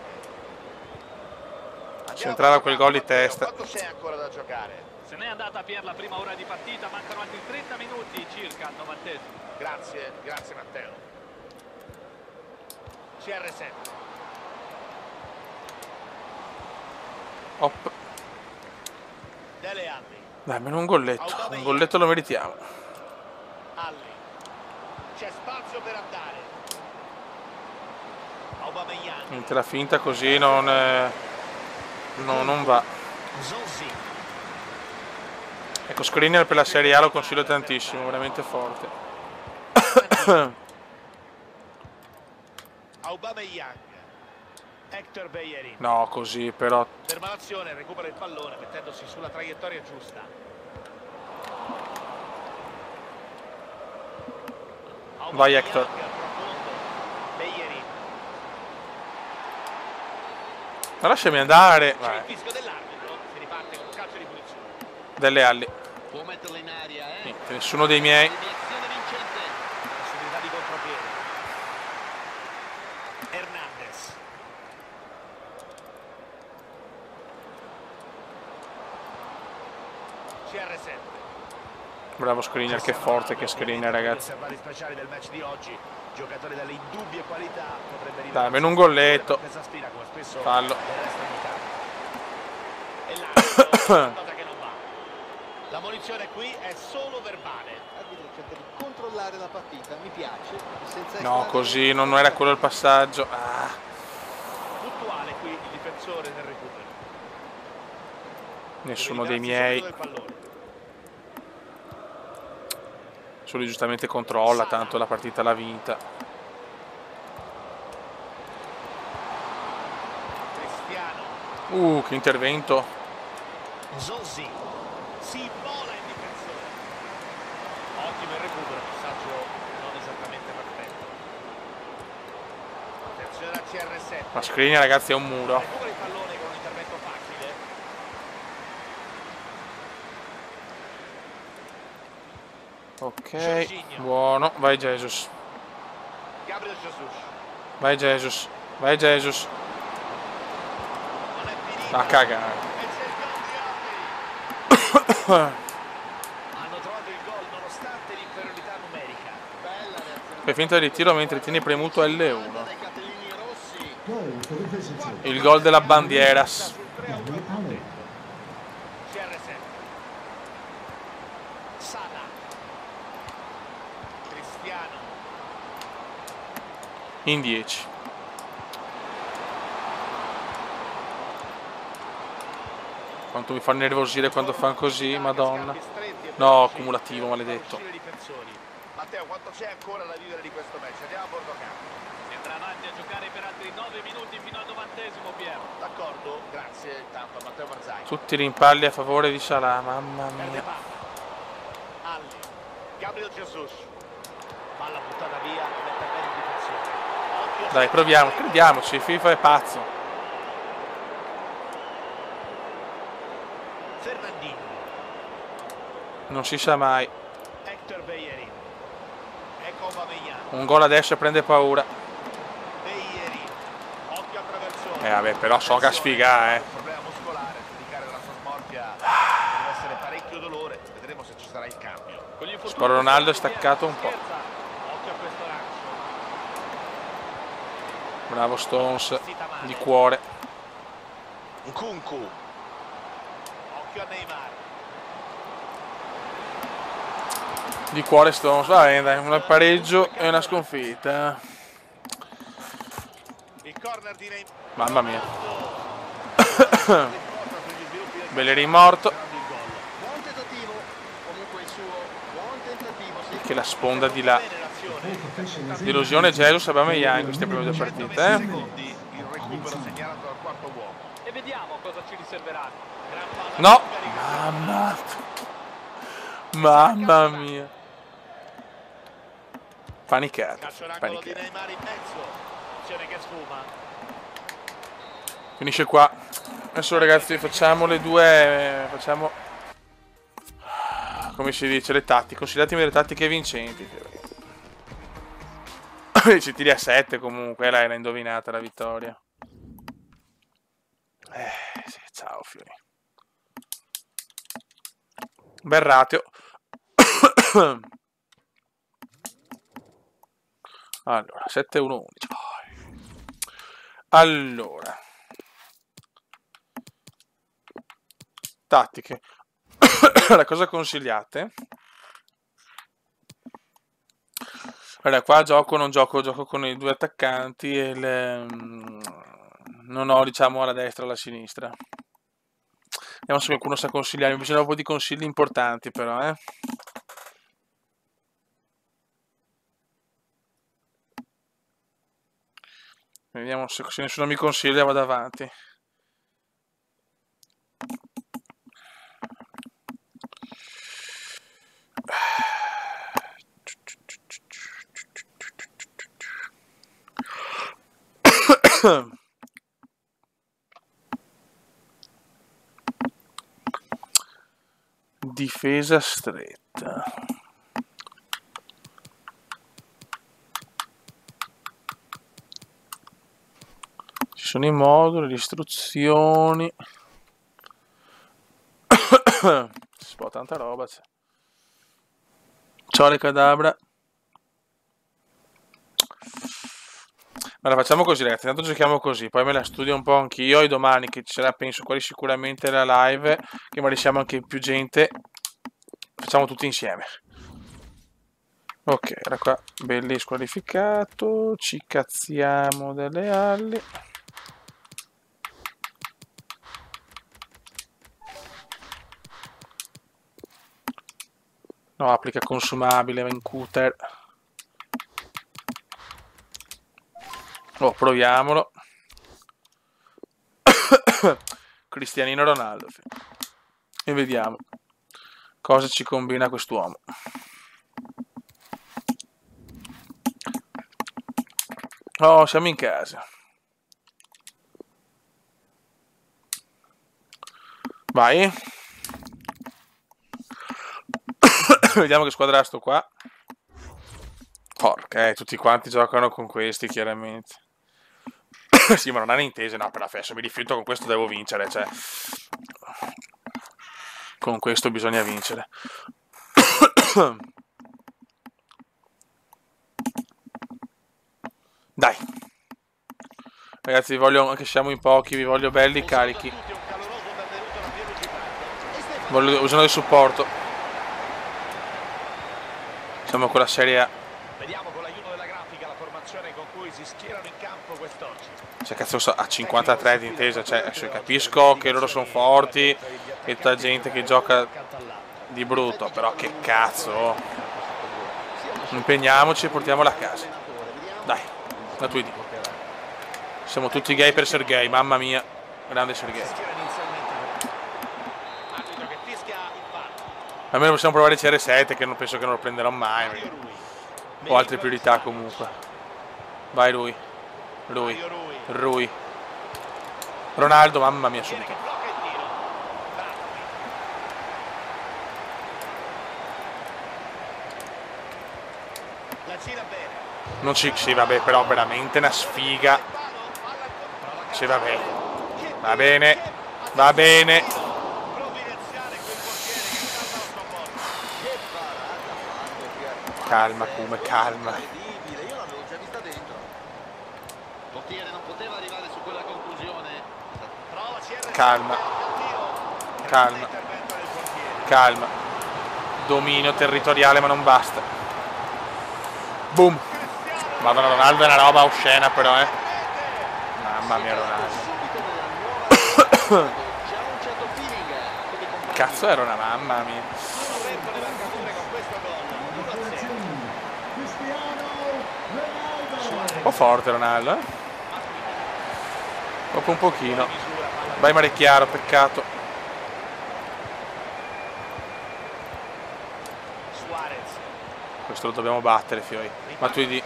C'entrava quel gol di testa. Quanto c'è ancora da giocare? Se n'è andata per la prima ora di partita, mancano altri 30 minuti circa al 90°. Grazie Matteo. CR7. Hop. Dele Alli. Dai, almeno un golletto lo meritiamo. Alli. C'è spazio per andare. Aubameyang. Niente, la finta così non va. Zonzi. Ecco, Skriniar per la Serie A lo consiglio tantissimo, veramente forte. Aubameyang. Hector Bellerin. No, così però. Ferma l'azione, recupera il pallone mettendosi sulla traiettoria giusta. Vai, Hector. Profondo. Bellerin. Ma lasciami andare. C'è il Vai. fischio dell'arbitro, si riparte con un calcio di punizione. Delle Alli. Può metterla in aria, Niente, nessuno dei miei. Deviazione vincente. Possibilità di contropiede. Hernandez. CR7. Bravo Skriniar, che forte che Skriniar, ragazzi. Osservari speciali del match di oggi, giocatore dalle indubbie qualità, potrebbe Dai, almeno un golletto. Fallo. E l'arbitro nota che non va. La munizione qui è solo verbale. L'arbitro cerca di controllare la partita, mi piace. Senza No, così non era quello il passaggio. Puntuale qui il difensore nel recupero. Nessuno dei miei. Solo giustamente controlla, tanto la partita l'ha vinta. Cristiano. Che intervento. Zonzi. Si vola il difensore. Ottimo il recupero, passaggio non esattamente perfetto. Attenzione al CR7. Ma Skriniar, ragazzi, è un muro. Recupera il pallone con un intervento facile. Ok, buono. Vai Jesus. Gabriel Jesus. Vai Jesus. Vai Jesus. Non è finita. A cagare. E c'è il gol di Otti. Hanno trovato il gol nonostante l'inferiorità numerica. Bella reazione. Fai finta di ritiro mentre tieni premuto L1. Dai cartellini rossi. Il gol della bandieras. Sul 3-1. CR7. Sana. Cristiano. In 10. Quanto mi fa nervosire quando fanno così, madonna. No, cumulativo, maledetto. Matteo, quanto c'è ancora da vivere di questo match? Andiamo a bordo campo. Si andrà avanti a giocare per altri 9 minuti fino al 90esimo, Piero. D'accordo, grazie tanto a Matteo Marzai. Tutti i rimpalli a favore di Salah, mamma Perde mia. palla. Alli. Gabriel Jesus. Palla buttata via, mette bene il difensore. Occhio, Dai, proviamo, crediamoci, FIFA è pazzo. Fernandino. Non si sa mai. Hector Bellerin. Ecco Aubameyang. Un gol adesso e prende paura. Bellerin. Occhio al traversone. Vabbè, però so che sfiga, Un problema muscolare, giudicare dalla sua smorfia deve essere parecchio dolore. Vedremo se ci sarà il cambio. Con gli infortuni Spero Ronaldo è Piero staccato un po'. scherza. Occhio a questo lancio. Bravo Stones, di cuore. Nkunku. Occhio a Neymar. Di cuore Stones, va bene, dai, un pareggio e una sconfitta. Il corner di Neymar. Mamma mia. Bellerin morto. Buon tentativo. Comunque il suo buon tentativo. Sì. Che la sponda di là. L'azione. Delusione Jesus Aubameyang in queste prime due partite, 20 secondi il recupero segnalato dal quarto uomo. E vediamo cosa ci riserveranno. Gran palla No! lunga, Mamma mia. Panicato, calcio d'angolo di panicato. Neymar in mezzo. Azione che sfuma. Finisce qua. Adesso ragazzi facciamo le due. Facciamo. Come si dice, le tattiche. Consigliatemi le tattiche vincenti. Ci tiri a 7 comunque. L'hai indovinata la vittoria. Sì, ciao Fiori. Bel ratio. Allora, 7-1-11. Allora. Tattiche. La cosa consigliate? Allora, qua non gioco con i due attaccanti e non ho, diciamo, alla destra e alla sinistra. Vediamo se qualcuno sa consigliarmi. Bisogna un po' di consigli importanti, però, eh. Vediamo se nessuno mi consiglia, vado avanti. Difesa stretta. Ci sono i moduli, le istruzioni. Si può tanta roba. C'è. Ciao le cadabra. Allora facciamo così ragazzi, intanto giochiamo così, poi me la studio un po' anch'io e domani che ci sarà penso quasi sicuramente la live, che magari siamo anche più gente, facciamo tutti insieme. Ok, era qua, belli squalificato, ci cazziamo delle ali. No, applica consumabile, Vancouver. Oh, proviamolo. Cristianino Ronaldo. E vediamo cosa ci combina quest'uomo. Oh, siamo in casa. Vai. Vediamo che squadra sto qua. Porca, tutti quanti giocano con questi, chiaramente. Sì, ma non hanno intese, no, per la festa mi rifiuto, con questo devo vincere, cioè. Con questo bisogna vincere. Dai. Ragazzi, vi voglio, anche siamo in pochi, vi voglio belli carichi. Voglio usare il supporto. Siamo con la Serie A. Vediamo con l'aiuto della grafica la formazione con cui si schierano in campo quest'oggi. Cioè, cazzo, a 53 di intesa, cioè, capisco che loro sono forti e tutta gente che gioca di brutto, però che cazzo. Impegniamoci e portiamola a casa. Dai, la tua idea. Siamo tutti gay per Sergei, mamma mia, grande Sergei. Almeno possiamo provare il CR7 che non penso che non lo prenderò mai. Ho altre priorità comunque. Vai lui. Rui. Ronaldo, mamma mia, subito. Non ci... Sì, vabbè, però veramente una sfiga. Sì, vabbè. Va bene. Va bene. Calma, Kume, calma. Io l'avevo già vista dentro. Il portiere non poteva arrivare su quella conclusione. Calma. Calma. Calma. Dominio territoriale, ma non basta. Boom. Madonna, Ronaldo è una roba oscena però, Mamma mia, Ronaldo. Cazzo era una mamma mia. Un po' forte Ronaldo, Dopo un pochino. Vai Marecchiaro, peccato. Questo lo dobbiamo battere, fioi. Matuidi.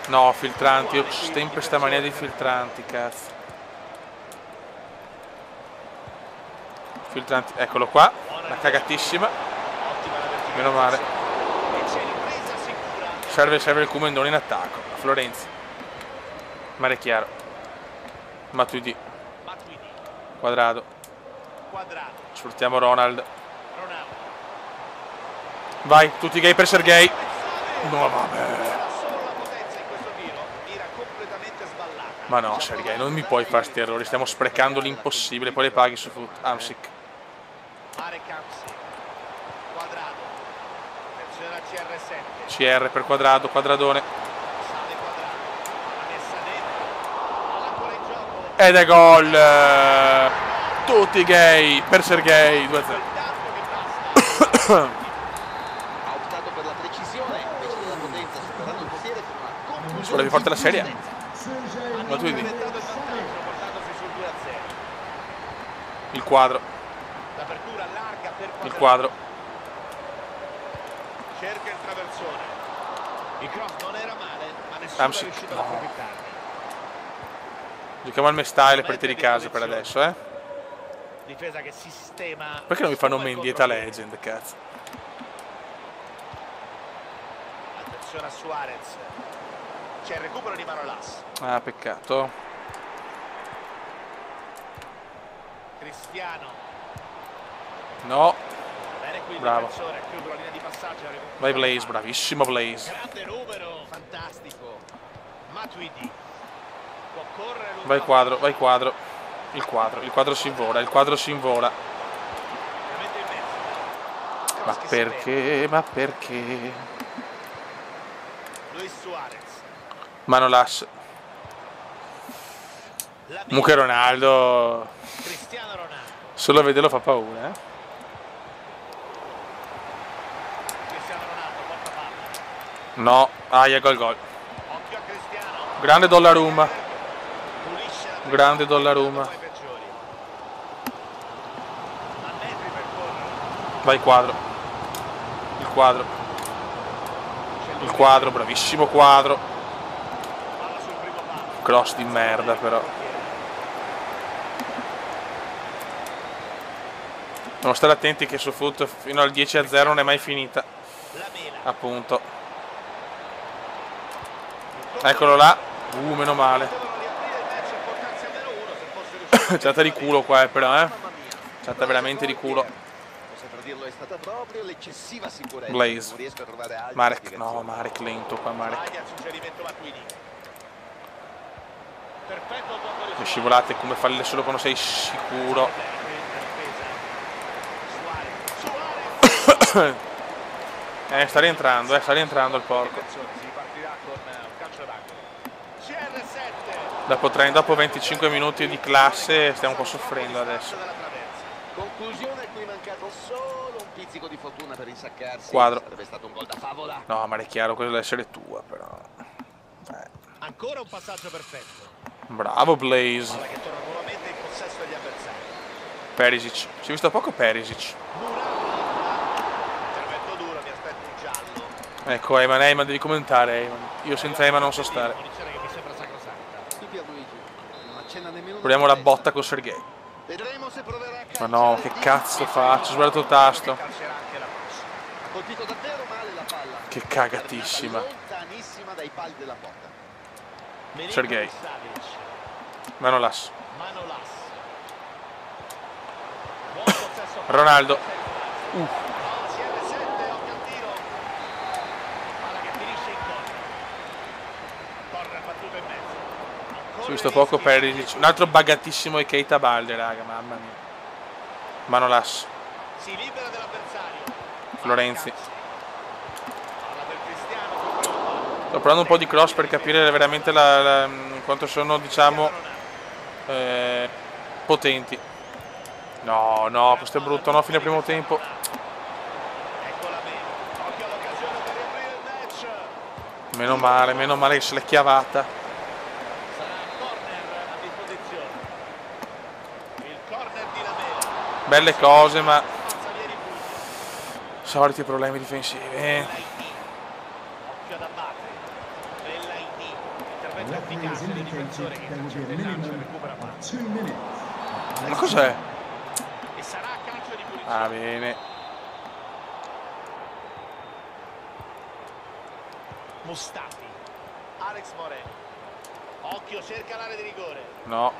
No, filtranti, io sempre sta mania di filtranti, cazzo. Filtranti, eccolo qua. Una cagatissima. Meno male. Serve il Kumendone in attacco. Florenzi. Marecchiaro. Matuidi. Quadrado. Sfruttiamo Ronald. Vai, tutti gay per Sergei. No, vabbè. Ma no, Sergei, non mi puoi fare sti errori. Stiamo sprecando l'impossibile. Poi le paghi su Amsic. CR per Quadrado, Quadradone. Ed è gol! Tutti gay per Sergei, 2-0. Ha optato per la precisione invece della potenza, superando il portiere con una conclusione. Sulla più forte la serie. Ma tu vedi? Il quadro. Il quadro. Cerca il traversone. Il cross non era male, ma nessuno è riuscito ad approfittarne. Giochiamo al Mestyle per te di casa per adesso, Difesa che sistema. Perché non mi fanno Mendieta Legend, cazzo? Attenzione a Suarez. C'è il recupero di Manolas. Ah, peccato. Cristiano. No. Bene qui il Bravo. difensore, chiude la linea di passaggio. Vai Blaze, bravissimo Blaze. Grande numero, fantastico. Matuidi può correre. Vai quadro, vai quadro. Il quadro si invola, il quadro si invola. Veramente in mezzo. Ma perché? Ma perché? Luis Suarez. Manolas. Comunque Ronaldo, Cristiano Ronaldo. solo a vederlo fa paura, Cristiano Ronaldo porta palla. No, aia, gol. Occhio a Cristiano. Grande Donnarumma. Pulisce la Grande Donnarumma. poi peggiori. A metri per correre. Vai quadro. Il quadro. Il quadro, bravissimo quadro. Palla sul primo palo. Cross di merda però. Devono stare attenti che su foot fino al 10-0 non è mai finita. La mela. Appunto. Eccolo là. Meno male. Devono riaprire il match e portarsi a -1 se fosse riuscito. C'è di culo qua però, Mamma mia. C'è veramente di culo. Posso per dirlo, è stata proprio l'eccessiva sicurezza. Blaze. Non riesco a trovare altre Marek, spiegazioni. no, Marek lento qua, Marek. Sbaglia il suggerimento Matuidi. Perfetto il blocco di Le Suarez. scivolate come farle solo quando sei sicuro. Sta rientrando il porco. Si partirà con un calcio d'angolo. CR7. Dopo 25 minuti di classe stiamo un po' soffrendo adesso. Della traversa. Conclusione, a cui è mancato solo un pizzico di fortuna per insaccarsi. Quadro. Sarebbe stato un gol da favola. No, ma è chiaro, quella deve essere tua però. Ancora un passaggio perfetto. Bravo Blaze. Palla che torna nuovamente in possesso degli avversari. Perisic. Si è visto poco Perisic. Intervento duro, mi aspetto un giallo. Ecco, Eyman, devi commentare, Eyman. Io senza Eyman non so stare. Munizione che mi sembra sacrosanta. Di Pierluigi. Non accenna nemmeno una Proviamo la protesta. botta con Sergei. Vedremo se proverà a Ma no, calciare che di- cazzo faccio? Ho sbagliato il tasto. Calcerà anche la prossima. Ha colpito davvero male la palla. Che cagatissima. Lontanissima dai pali della porta. Sergei. Savic. Manolas. Manolas. Buon possesso. Ronaldo. No, CR7, occhio al tiro. Palla che finisce in corner. Corner battuto in mezzo. Ancora Si è visto i poco rischi. Perisic. Un altro buggatissimo è Keita Balde, raga, mamma mia. Manolas. Si libera dell'avversario. Florenzi. Palla per Cristiano sul primo palo. Sto provando un po' di cross per capire veramente quanto sono, diciamo, potenti. No, no, questo è brutto, no, fine primo tempo. Eccola bene. Occhio all'occasione per riaprire il match. Meno male che se l'è chiavata. Sarà corner a disposizione. Il corner di Lamela. Belle cose, ma Salieri Puglia. soliti problemi difensivi. Fellaini. Occhio ad abbattere. Fellaini. Intervento efficace del difensore che intercetta il lancio e recupera palla. Ma cos'è? E sarà a calcio di punizione. Ah, bene. Mustafi. Alex Moreno. Occhio, cerca l'area di rigore. No.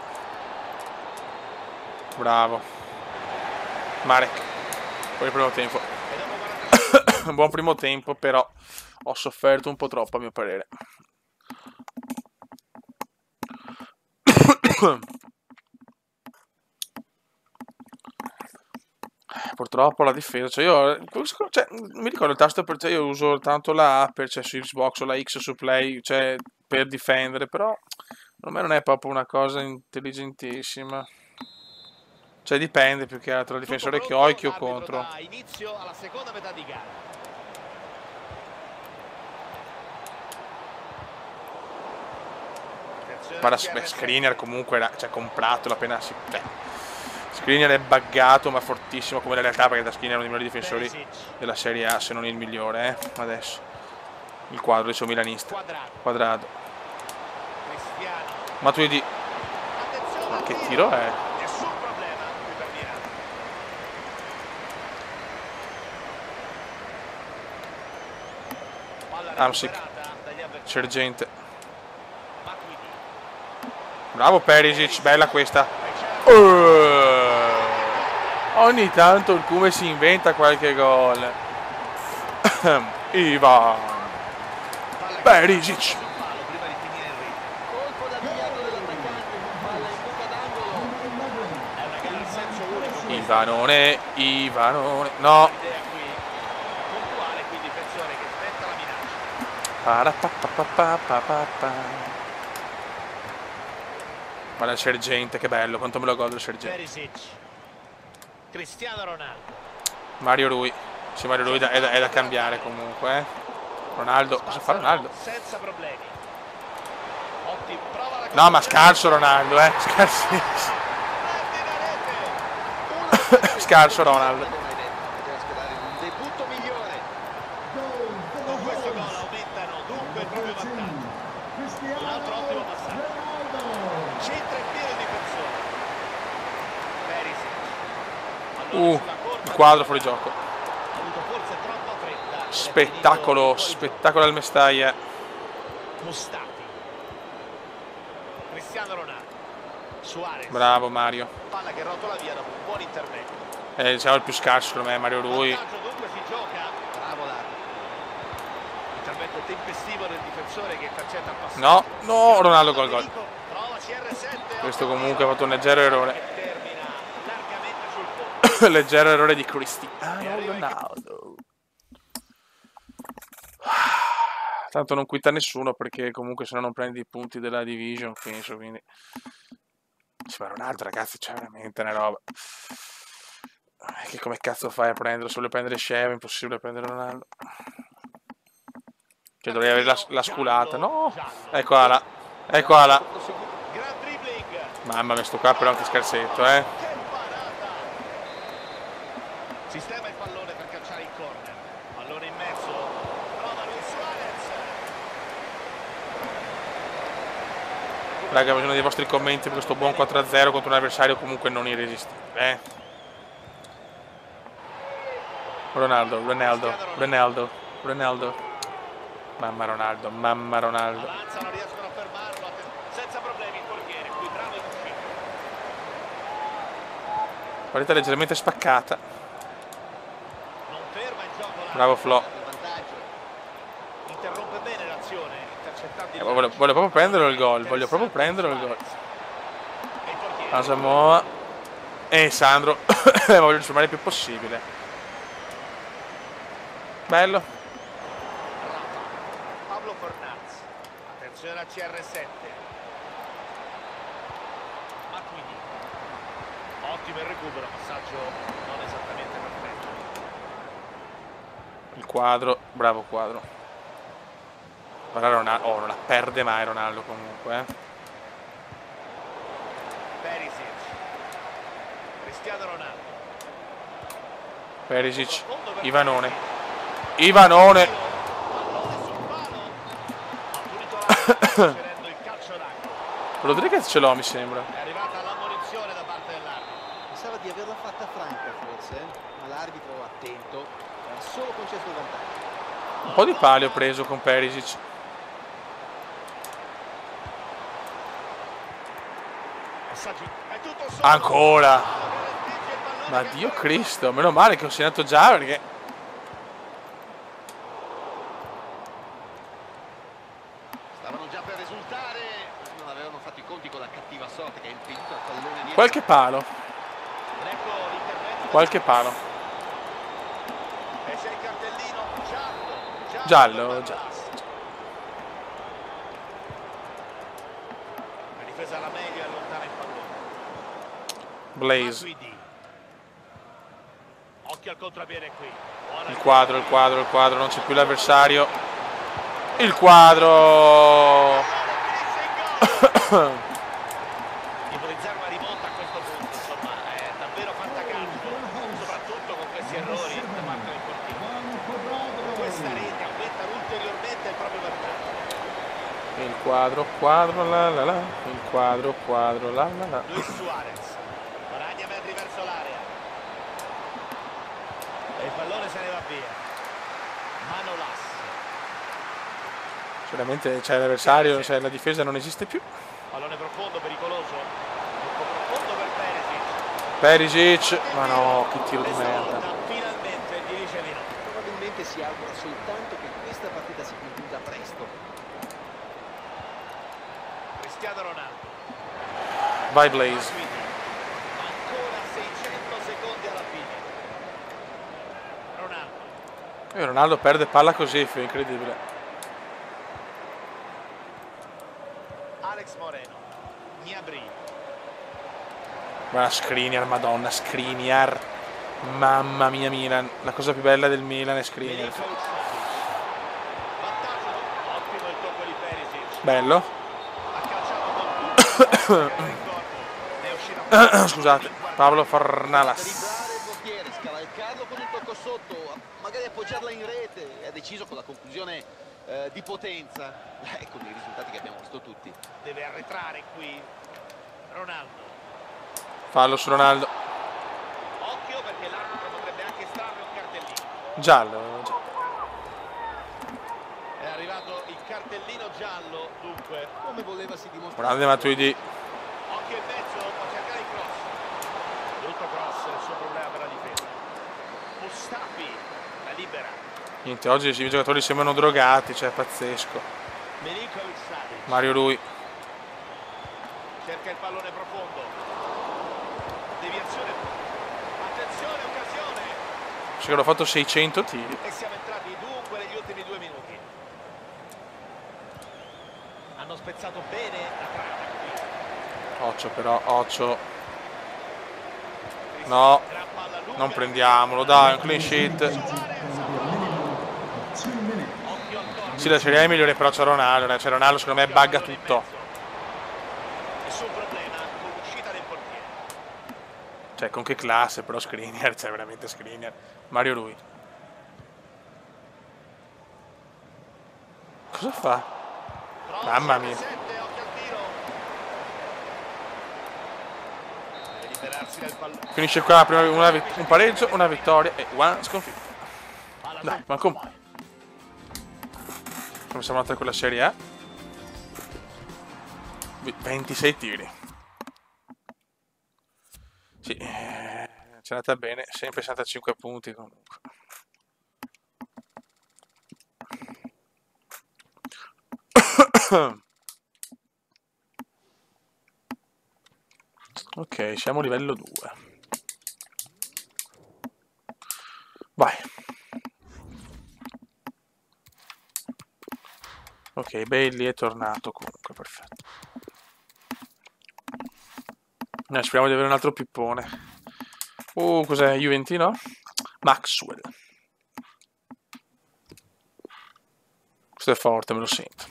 Bravo. Marek. Poi il primo tempo. E dopo 45 Un buon primo tempo, però ho sofferto un po' troppo a mio parere. Purtroppo la difesa, mi ricordo il tasto per io uso tanto la A per, su Xbox o la X su Play, per difendere, però per me non è proprio una cosa intelligentissima. Dipende più che altro dal difensore che ho e chi ho contro. dà inizio alla seconda metà di gara. Guarda, Skriniar comunque era, comprato appena si... Skriniar è buggato ma fortissimo come la realtà, perché da Skriniar è uno dei migliori difensori Perisic. della Serie A, se non il migliore, adesso. Il quadro, dicevo, milanista. Quadrado. Cristiano. Matuidi. Attenzione Ma al che tiro è? Nessun problema qui per Milan. Palla Hamsik. recuperata dagli avversari. Sergente. Matuidi. Bravo Perisic, bella questa. Ogni tanto il Cume si inventa qualche gol. Ivan Perisic. sul palo prima di finire il ritmo. Colpo da deviato dell'attaccante, palla in buca d'angolo. È una gara a senso unico questa. Ivanone. No. L'idea qui è puntuale, qui difensore che sventa la minaccia. Parapapapapapapa. Guarda il sergente, che bello, quanto me lo godo il sergente. Perisic. Cristiano Ronaldo. Mario Rui. Sì, Mario Rui è da cambiare comunque, Ronaldo, cosa fa Ronaldo? Senza problemi. Prova la No, ma scarso Ronaldo, scarsissimo. Scarso Ronaldo. Poteva sperare un debutto migliore. Con questo gol aumentano dunque il proprio vantaggio. Un altro ottimo passaggio. Centra in pieno il difensore. Perisic. Allora sulla corta Il quadro fuori gioco. ha avuto forse troppa fretta. Spettacolo al Mestaglia. Mustati. Cristiano Ronaldo. Suarez. Bravo Mario. Palla che rotola via dopo un buon intervento. Diciamo il più scarso secondo me, Mario Rui. Vantaggio dunque si gioca. Bravo l'arbitro. Intervento tempestivo del difensore che intercetta il passaggio. No, Ronaldo gol. Prova CR7. Questo comunque ha fatto un leggero errore. Che termina largamente sul fondo. Leggero errore di Cristiano Ronaldo. Tanto non quitta nessuno perché comunque se no non prendi i punti della division, penso, quindi. Sì, ma Ronaldo, ragazzi, c'è veramente una roba. Che come cazzo fai a prenderlo? Se vuole prendere Sheva, è impossibile prendere Ronaldo. Cioè dovrei avere la sculata. No! Eccola là. Gran dribbling. Mamma mia, sto qua però anche scherzetto, Che parata. Sistema il pallone per calciare il corner. Pallone in mezzo. Prova Luis Suarez. Raga, ho bisogno dei vostri commenti per questo buon 4-0 contro un avversario comunque non irresistibile, Ronaldo. Mamma Ronaldo. Avanza, non riescono a fermarlo. Senza problemi il portiere. Qui bravo in uscita. Partita leggermente spaccata. Non ferma il gioco. Bravo Flo. Il vantaggio. Interrompe bene l'azione. Intercettando il Voglio proprio prendere il gol. E il portiere. Asamoah. E Sandro. Ma voglio risolvere il più possibile. Bello. Pablo Fornaz. Attenzione al CR7. Matuidi. Ottimo il recupero, passaggio non esattamente perfetto. Il quadro. Bravo quadro. Guarda Ronaldo. Oh, non la perde mai Ronaldo comunque, Perisic. Cristiano Ronaldo. Perisic. Ivanone. Ivanone. Pallone sul palo. Ha punito l'arbitro ricevendo il calcio d'angolo. Rodriguez ce l'ho, mi sembra. È arrivata l'ammonizione da parte dell'arbitro. Pensava di averla fatta franca forse, ma l'arbitro attento ha solo concesso il vantaggio. Un po' di pali ho preso con Perisic. Passaggi. È tutto solo. Ancora. Respinge il pallone Ma che Dio ancora- Cristo, meno male che ho segnato già perché. Stavano già per risultare, non avevano fatto i conti con la cattiva sorte che ha impedito al pallone di Qualche palo. Ecco l'intervento. Qualche palo. E c'è il cartellino giallo. Giallo, per giallo. Barras. La difesa alla meglio e allontana il pallone. Blaze. Matuidi. Occhio al contropiede qui. Buona Il quadro, non c'è più l'avversario. Il quadro. Ipotizzare una rimonta a questo punto, insomma, è davvero fantacalcio, soprattutto con questi errori da parte del portiere. Questa rete aumenta ulteriormente il proprio vantaggio. Il quadro, la la la. Il quadro, la la la. Luis Suarez guadagna metri verso l'area e il pallone se ne va via. Manolas. Veramente c'è l'avversario, cioè la difesa non esiste più. Pallone profondo, pericoloso. Troppo profondo per Perisic. Perisic, ma no, che tiro di Questa merda. volta finalmente dirige Mino. Probabilmente si augura soltanto che questa partita si concluda presto. Cristiano Ronaldo. Vai Blaze. Ancora 600 secondi alla fine. Ronaldo. Ronaldo perde palla così, è incredibile. Alex Moreno. Gnabry. Guarda, Skriniar, madonna, Skriniar. Mamma mia Milan. La cosa più bella del Milan è Skriniar. Milinkovic Savic. Vantaggio. Ottimo il tocco di Perisic. Bello. Ha calciato con tutto. Ne è uscita Scusate, Pablo Da Fornalas. driblare il portiere, scavalcarlo con un tocco sotto, magari appoggiarla in rete e ha deciso con la conclusione di potenza. Ecco i risultati che abbiamo visto tutti. Deve arretrare qui. Ronaldo. Fallo su Ronaldo. Occhio perché l'arbitro potrebbe anche estrarre un cartellino. Giallo. È arrivato il cartellino giallo, dunque. Come voleva si dimostrare. Grande Matuidi. Occhio in mezzo, può cercare il cross. Brutto cross, il suo problema per la difesa. Mustafi, la libera. Niente, oggi i giocatori sembrano drogati, cioè pazzesco. Milinkovic Savic. Mario Rui. Cerca il pallone profondo. Deviazione. Attenzione, occasione. Sì, che hanno fatto 600 tiri. E siamo entrati dunque negli ultimi 2 minuti. Hanno spezzato bene la trama qui. Occhio però, occhio. No, Gran palla lunga. non prendiamolo, dai, un clean sheet. Occhio al corner. Sì, la Serie A è migliore, però c'è Ronaldo. C'è Ronaldo, secondo me bugga tutto. Nessun problema con l'uscita del portiere. Cioè, con che classe, però Skriniar, c'è veramente Skriniar. Mario Rui. Cosa fa? Mamma mia. Occhio al tiro. Deve liberarsi dal pallone. Finisce qua, prima un pareggio, una vittoria e una sconfitta. Dai, manco mai. Come siamo andati con la Serie A? 26 tiri. Sì, c'è andata bene, sempre 65 punti comunque. Ok, siamo a livello 2. Vai. Ok, Bailey è tornato comunque, perfetto. Speriamo di avere un altro pippone. Cos'è? Juventino? Maxwell. Questo è forte, me lo sento.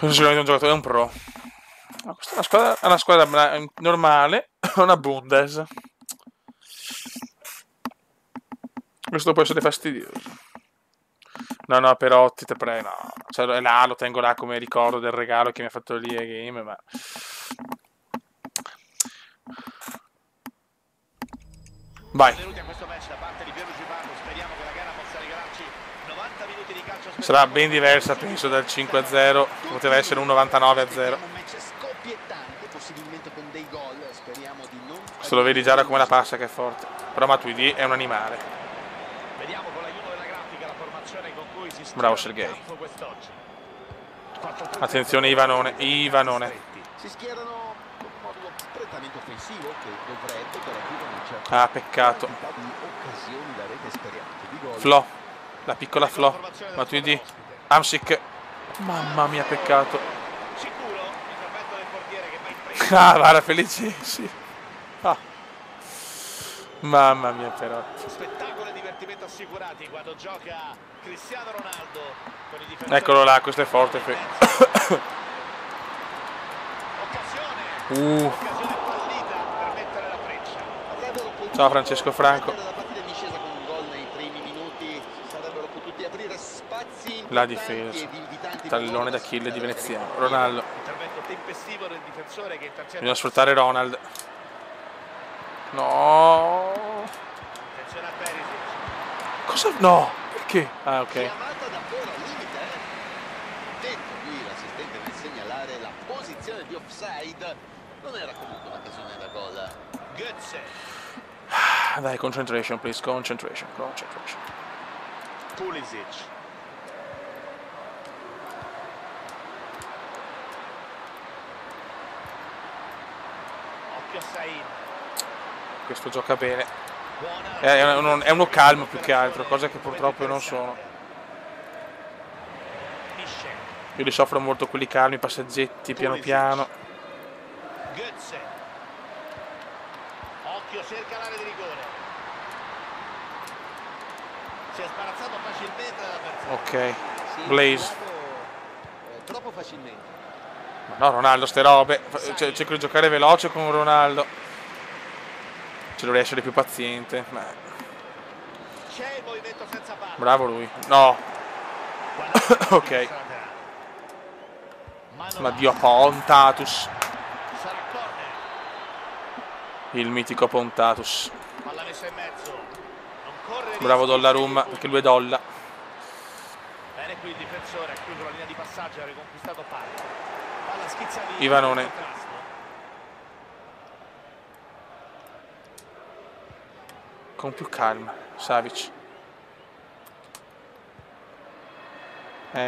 Sicuramente un giocatore, è un pro. No, questa è una squadra normale, una Bundes. Questo può essere fastidioso. No, Perotti, te prego, no. Cioè, là, lo tengo là come ricordo del regalo che mi ha fatto lì a Game, ma... Vai. Benvenuti a questo match da parte di Pierluigi Pardo. Speriamo che la gara possa regalarci 90 minuti di calcio. Sarà ben diversa, penso, dal 5-0. Poteva essere un 99-0. Un match scoppiettante, possibilmente con dei gol. Speriamo di non. Questo lo vedi già da come la passa che è forte. Però Matuidi è un animale. Vediamo con l'aiuto della grafica la formazione con cui si Bravo schiera in Sergei. campo quest'oggi. Attenzione Ivanone. Si schierano con un modulo prettamente offensivo che dovrebbe garantire una certa Ah, peccato. quantità di occasioni da rete speriate. Di gol. Flo. La piccola Flo. Matuidi. Amsic. Mamma mia, peccato. Sicuro l'intervento del portiere che va in presa. Ah, guarda, felicissimo. Ah. Mamma mia, però. Spettacolo e divertimento assicurati quando gioca Cristiano Ronaldo con i difensori. Eccolo là, questo è forte. Occasione fallita per mettere la freccia. Avrebbero potuto Ciao Francesco Franco. La partita in discesa con un gol nei primi minuti, sarebbero potuti aprire spazi La importanti difesa. e di tanti Tallone gol. d'Achille di Veneziano. Ronaldo. Intervento tempestivo del difensore che intercetta. Bisogna sfruttare Ronald. No. Attenzione a Perisic. Cosa? No. Perché? Ah, ok. Chiamata davvero al limite. Attento qui l'assistente nel segnalare la posizione di offside. Non era comunque un'occasione Dai, concentration, please. Concentration. Pulisic. Occhio a Sain. Questo gioca bene. Buona. È uno calmo più che altro, cosa che purtroppo io non sono. Misce. Io li soffro molto quelli calmi, passaggetti, piano piano. Götze. Occhio, cerca l'area di rigore. Si è sbarazzato facilmente dall'avversario. Ok. Sì, Blaze. troppo facilmente. Ma no, Ronaldo, ste robe. Cerco di giocare veloce con Ronaldo. Ci dovrei essere più paziente. C'è il movimento senza palla. Bravo lui. No. Ok. Ma Dio, Pontatus. Sarà corner. Il mitico Pontatus. Palla messa in mezzo. Non corre. Bravo rischi, Donnarumma, perché lui è Dolla. Bene qui il difensore ha chiuso la linea di passaggio e ha riconquistato palla. Palla schizza via. Ivanone. Con più calma. Savic.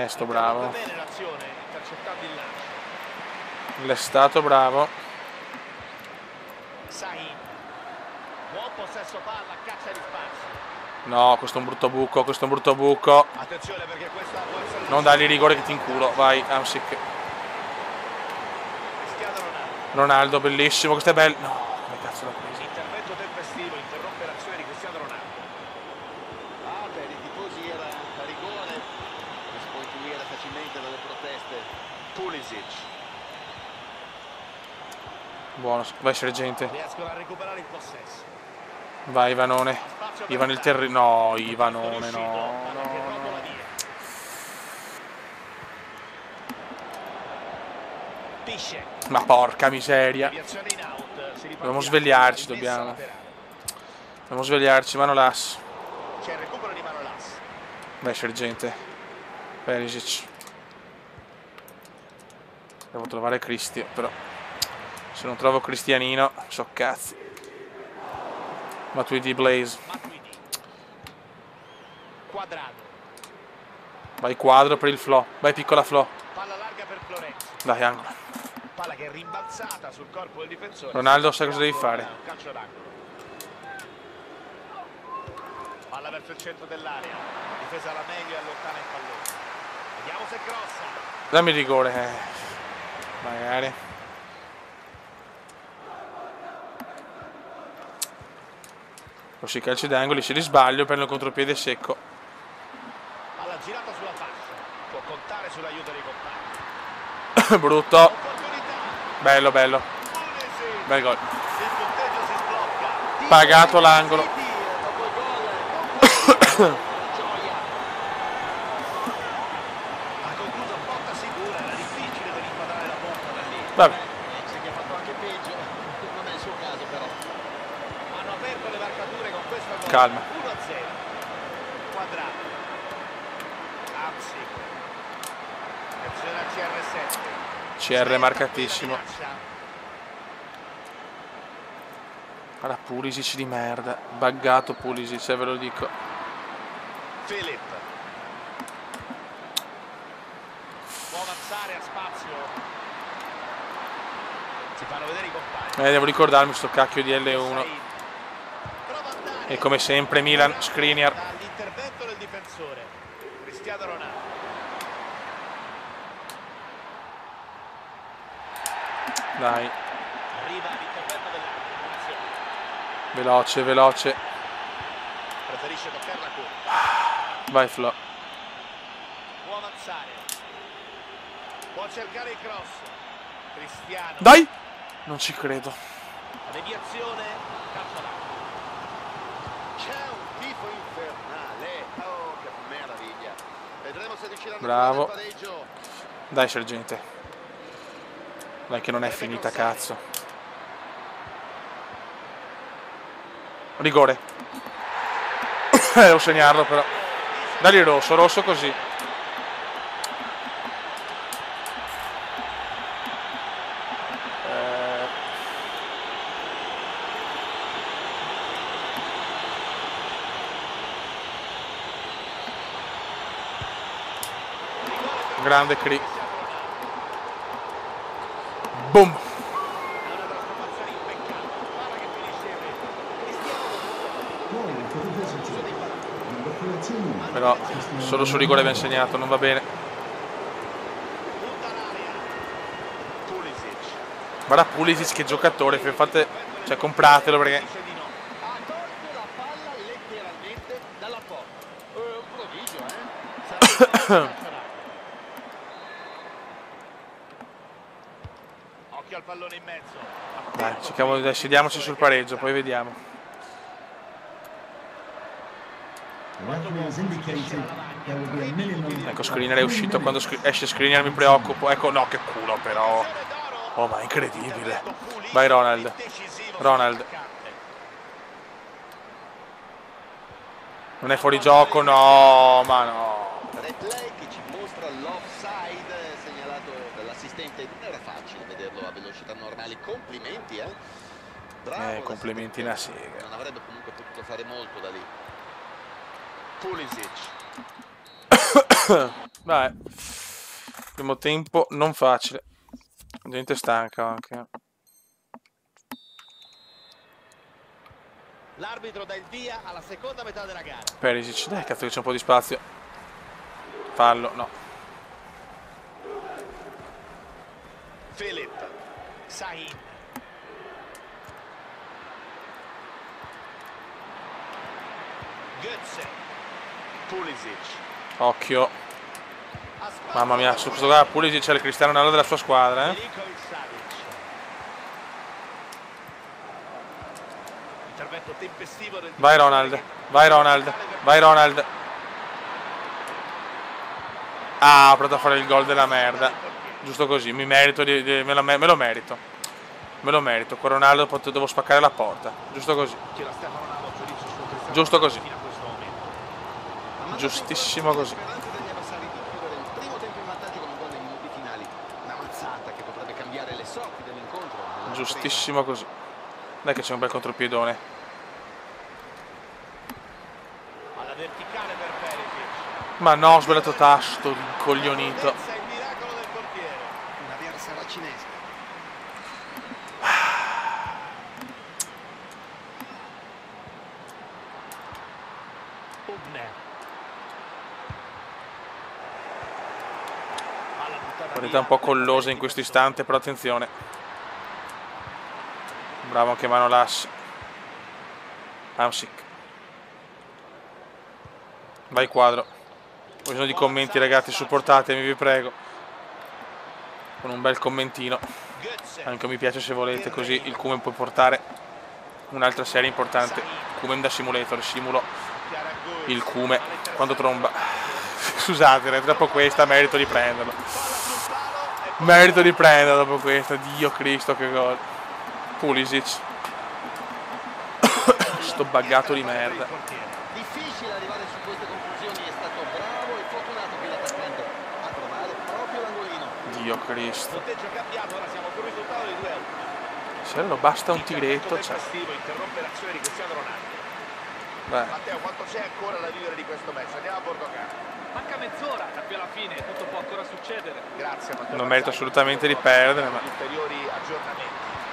Sto bravo. Bene l'azione, intercettando il lancio. L'è stato bravo. Sain. Buon possesso palla, caccia di spazio. No, questo è un brutto buco, Attenzione perché questa può essere. Non dargli rigore che ti inculo. Vai, Amsic. Cristiano Ronaldo. Ronaldo, bellissimo, questo è bello. No, come cazzo l'ha preso? Intervento tempestivo, interrompe l'azione di Cristiano Ronaldo. Per i tifosi era a rigore, si può intuire facilmente dalle proteste. Pulisic. Buono, vai sergente. Riescono a recuperare il possesso. Vai Ivanone. Spazio per Ivan il attacco. terreno. No, Non Ivanone, riuscito, no. palla che rotola via. Pisce. Ma porca miseria. Deviazione in out. Si ripartirà. Dobbiamo svegliarci, Rimessa dobbiamo. laterale. Dobbiamo svegliarci, Manolas. C'è il recupero di Manolas. Vai sergente. Perisic. Devo trovare Cristian, però. Se non trovo Cristianino, so cazzi. Matuidi Blaze. Matuidi. Quadrado. Vai quadro per il Flo. Vai piccola Flo. Palla larga per Florenzi. Dai, angolo. Palla che è rimbalzata sul corpo del difensore. Ronaldo, sai cosa devi fare? Un calcio d'angolo. Palla verso il centro dell'area. Difesa alla meglio e allontana il pallone. Vediamo se crossa. Dammi il rigore. Magari. Così calci d'angoli, se li sbaglio prendo il contropiede secco. Palla girata sulla fascia. Può contare sull'aiuto dei compagni. Brutto. Opportunità. Bello, bello. Pulisic. Bel gol. Il punteggio si sblocca. Pagato l'angolo. Dopo il gol, gioia. Ha concluso a porta sicura. Era difficile per inquadrare la porta da lì. Vabbè. C'è chi ha fatto anche peggio, non è il suo caso però. Hanno aperto le marcature con questo gol. Calma. 1-0. Quadrato. Amsic. Attenzione al CR7. CR marcatissimo. Minaccia. Guarda Pulisic di merda. Buggato Pulisic, ve lo dico. Philip. Può avanzare a spazio. Si fanno vedere i compagni. Devo ricordarmi sto cacchio di L1. Sain. Prova a andare. E come sempre Milan, Skriniar. Dall'intervento del difensore. Cristiano Ronaldo. Dai, Arriva l'intervento dell'arbitro. veloce, veloce. Preferisce toccare la curva. Vai Flo. Può avanzare. Può cercare il cross. Cristiano. Dai! Non ci credo. Deviazione. Calcio d'angolo. C'è un tifo infernale. Oh, che meraviglia. Vedremo se riusciranno Bravo. a trovare il pareggio. Dai sergente. Dai che non è finita, cazzo. Rigore. Devo segnarlo però. Dagli rosso, rosso così. Grande Cri. Boom. Però solo su rigore abbiamo segnato, non va bene. Guarda Pulisic che giocatore, infatti, cioè compratelo perché Ha tolto la palla letteralmente dalla porta. Un prodigio, Occhio al pallone in mezzo. dai, sediamoci sul pareggio, poi vediamo. Ecco, Skriniar è uscito, quando esce Skriniar mi preoccupo. Ecco, no, che culo però. Oh, ma è incredibile. Vai Ronald. Ronald. Non è fuori gioco, no, ma no. Replay che ci mostra l'offside segnalato dall'assistente. Non era facile vederlo a velocità normali. Complimenti, Bravo. Complimenti una sega. Non avrebbe comunque potuto fare molto da lì. Pulisic. Vai. Primo tempo non facile. Gente stanca anche. L'arbitro dà il via alla seconda metà della gara. Perisic, dai, cazzo che c'è un po' di spazio. Fallo, no. Philip. Sahin. Götze. Pulisic. Occhio. Mamma mia, su questo qua Pulisic è il Cristiano Ronaldo della sua squadra, Milinkovic Savic. Intervento tempestivo del Vai Ronald, vai Ronald, vai Ronald. Ah, ho provato a fare il gol della merda. Giusto così, mi merito me lo merito. Me lo merito, con Ronaldo devo spaccare la porta. Giusto così. Giusto così. Giustissimo così. Giustissimo così. Dai che c'è un bel contropiedone. alla verticale per Perisic. Ma no, ho sbagliato tasto, incoglionito. Il miracolo del portiere. Una vera saracinesca. Hubner. Palla buttata Partita via. un po' collosa in questo istante, però attenzione. Bravo anche Manolas. Hamsik. Vai quadro. Ho bisogno di commenti ragazzi, supportatemi vi prego. Con un bel commentino. Götze. Anche mi piace se volete, così il Kuman può portare un'altra serie importante. Kuman da simulator, simulo il Kume quando tromba. Scusate, dopo questa merito di prenderlo. Merito di prenderlo dopo questa. Dio Cristo che gol. Pulisic. Sto buggato di merda. Difficile arrivare su queste conclusioni, è stato bravo e fortunato che l'attaccante a trovare proprio l'angolino. Dio Cristo. Punteggio cambiato, ora siamo sul risultato di 2-1. Se allora basta un tigretto, c'è. Interrompe l'azione di Cristiano Ronaldo. Beh, Matteo, quanto c'è ancora da vivere di questo match? Andiamo a bordo gara. Manca mezz'ora, da qui alla fine, tutto può ancora succedere. Grazie Matteo. non merito assolutamente di perdere, ma Ulteriori aggiornamenti.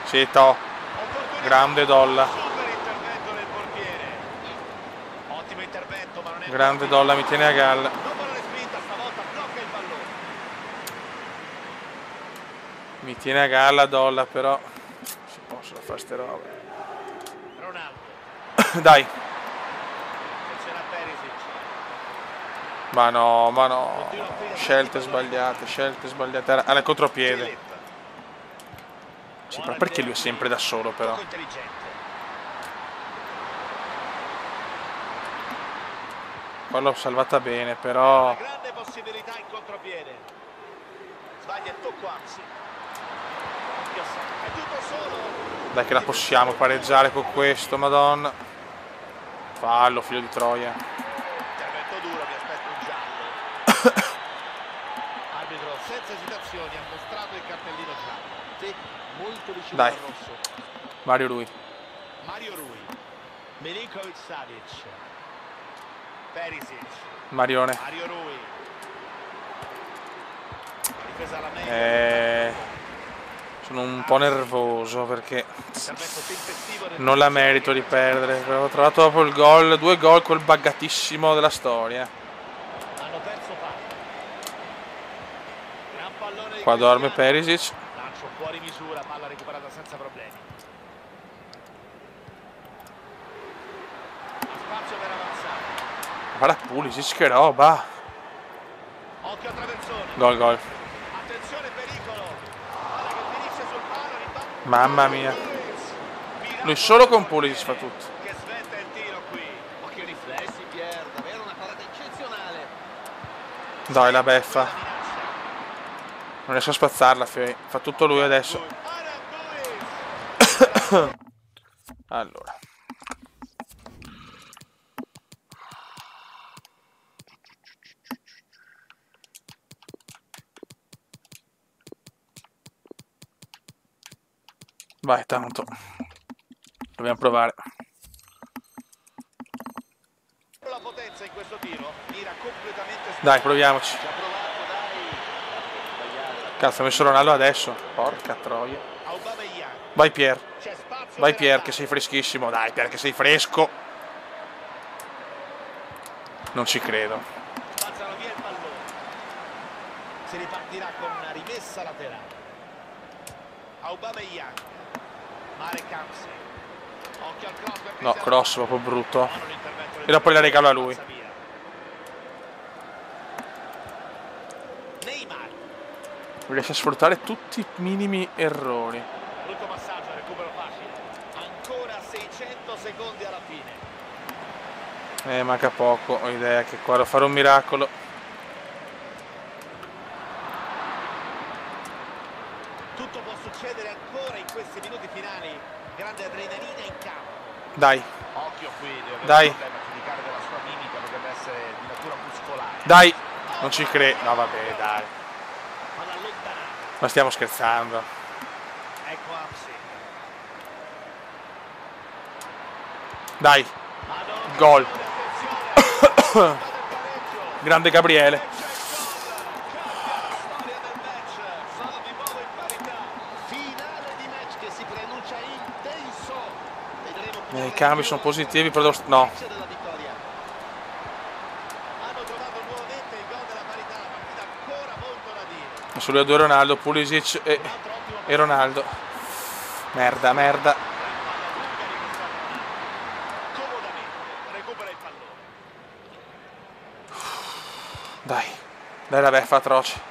sì, to. Opportunità. Grande Dolla. Super intervento del portiere. Ottimo intervento, ma non è Grande Dolla, mi tiene a galla. dopo la respinta, stavolta blocca il pallone. Mi tiene a galla Dolla, però si possono fare ste robe. Ronaldo. Dai. Attenzione a Perisic. Ma no, ma no. Scelte sbagliate, scelte sbagliate. Alla contropiede. Philip. Sì, però perché lui è sempre da solo, però? Poco intelligente. Qua l'ho salvata bene, però. Una grande possibilità in contropiede. Sbaglia il tocco Hamsik. È tutto solo. Dai che la possiamo pareggiare con questo, madonna. Fallo, figlio di Troia. Intervento duro, mi aspetto un giallo. Arbitro senza esitazioni ha mostrato il cartellino giallo. Sì, molto vicino Dai. al rosso. Mario Rui. Mario Rui. Milinkovic Savic. Perisic. Marione. Mario Rui. difesa alla meglio. Sono un po' nervoso perché Intervento tempestivo del non la merito di perdere. Ho trovato dopo il gol, 2 gol col buggatissimo della storia. hanno perso palla. Gran pallone di Qua dorme Cristiano. Perisic. Lancio fuori misura, palla recuperata senza problemi. Ha spazio per avanzare. Guarda Pulisic, che roba. Occhio a traversone. Gol, gol. Attenzione, pericolo. Palla che finisce sul palo. Mamma mia. Lui solo con Pulisic fa tutto. Che sventa il tiro qui. Occhio ai riflessi, Pier, davvero una parata eccezionale. Dai, la beffa. Non riesco a spazzarla, fa tutto lui adesso. Allora. Vai, tanto. Dobbiamo provare. La potenza in questo tiro. Mira completamente. Dai, proviamoci. Ci ha provato, dai. Cazzo, ho messo Ronaldo adesso. Porca troia. Aubameyang. Vai Pier. C'è spazio. Vai per Pier, andare. che sei freschissimo. Dai, Pier, che sei fresco. Non ci credo. Spazzano via il pallone. Si ripartirà con una rimessa laterale. Aubameyang. Marek Hamsik. Occhio al cross per No, Cristiano. cross proprio brutto. Buono l'intervento del E dopo la regalo a lui. Spazza via. Neymar. Riesce a sfruttare tutti i minimi errori. Brutto passaggio, recupero facile. Ancora 600 secondi alla fine. Manca poco. Ho idea che qua devo fare un miracolo. Tutto può succedere ancora in questi minuti finali. Grande adrenalina in campo. Dai, Occhio qui, deve avere Dai. un problema a giudicare della sua mimica, potrebbe essere di natura muscolare. dai. Non ci credo. No, vabbè, dai. Palla allontanata. Ma stiamo scherzando. Ecco Hamsik. Dai, Madonna, gol. attenzione. Grande Gabriele. Storia del match. Sono di nuovo in parità. Finale di match che si preannuncia intenso. Vedremo chi I cambi sono positivi, però no. della vittoria. Hanno trovato nuovamente il gol della parità. La partita ancora molto da dire. Sulle due Ronaldo, Pulisic Un altro ottimo e Ronaldo. Merda, merda. palla lunga di Cristiano Ronaldo. Comodamente recupera il pallone. Dai, dai la beffa atroce.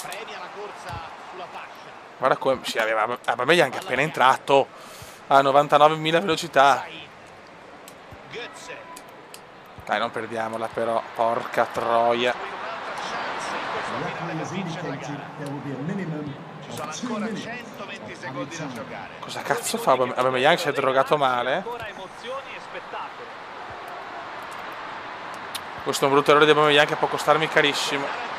Premia la corsa sulla fascia. Guarda come si aveva Aubameyang appena entrato a 99.000 velocità. Sain. Götze. Dai, non perdiamola però, porca troia. Qui un'altra chance in questo finale per vincere la gara. Ci sono ancora 120 secondi da giocare. Cosa cazzo fa Aubameyang? Si è drogato male? Ancora emozioni e spettacolo. Questo è un brutto errore di Aubameyang che può costarmi carissimo.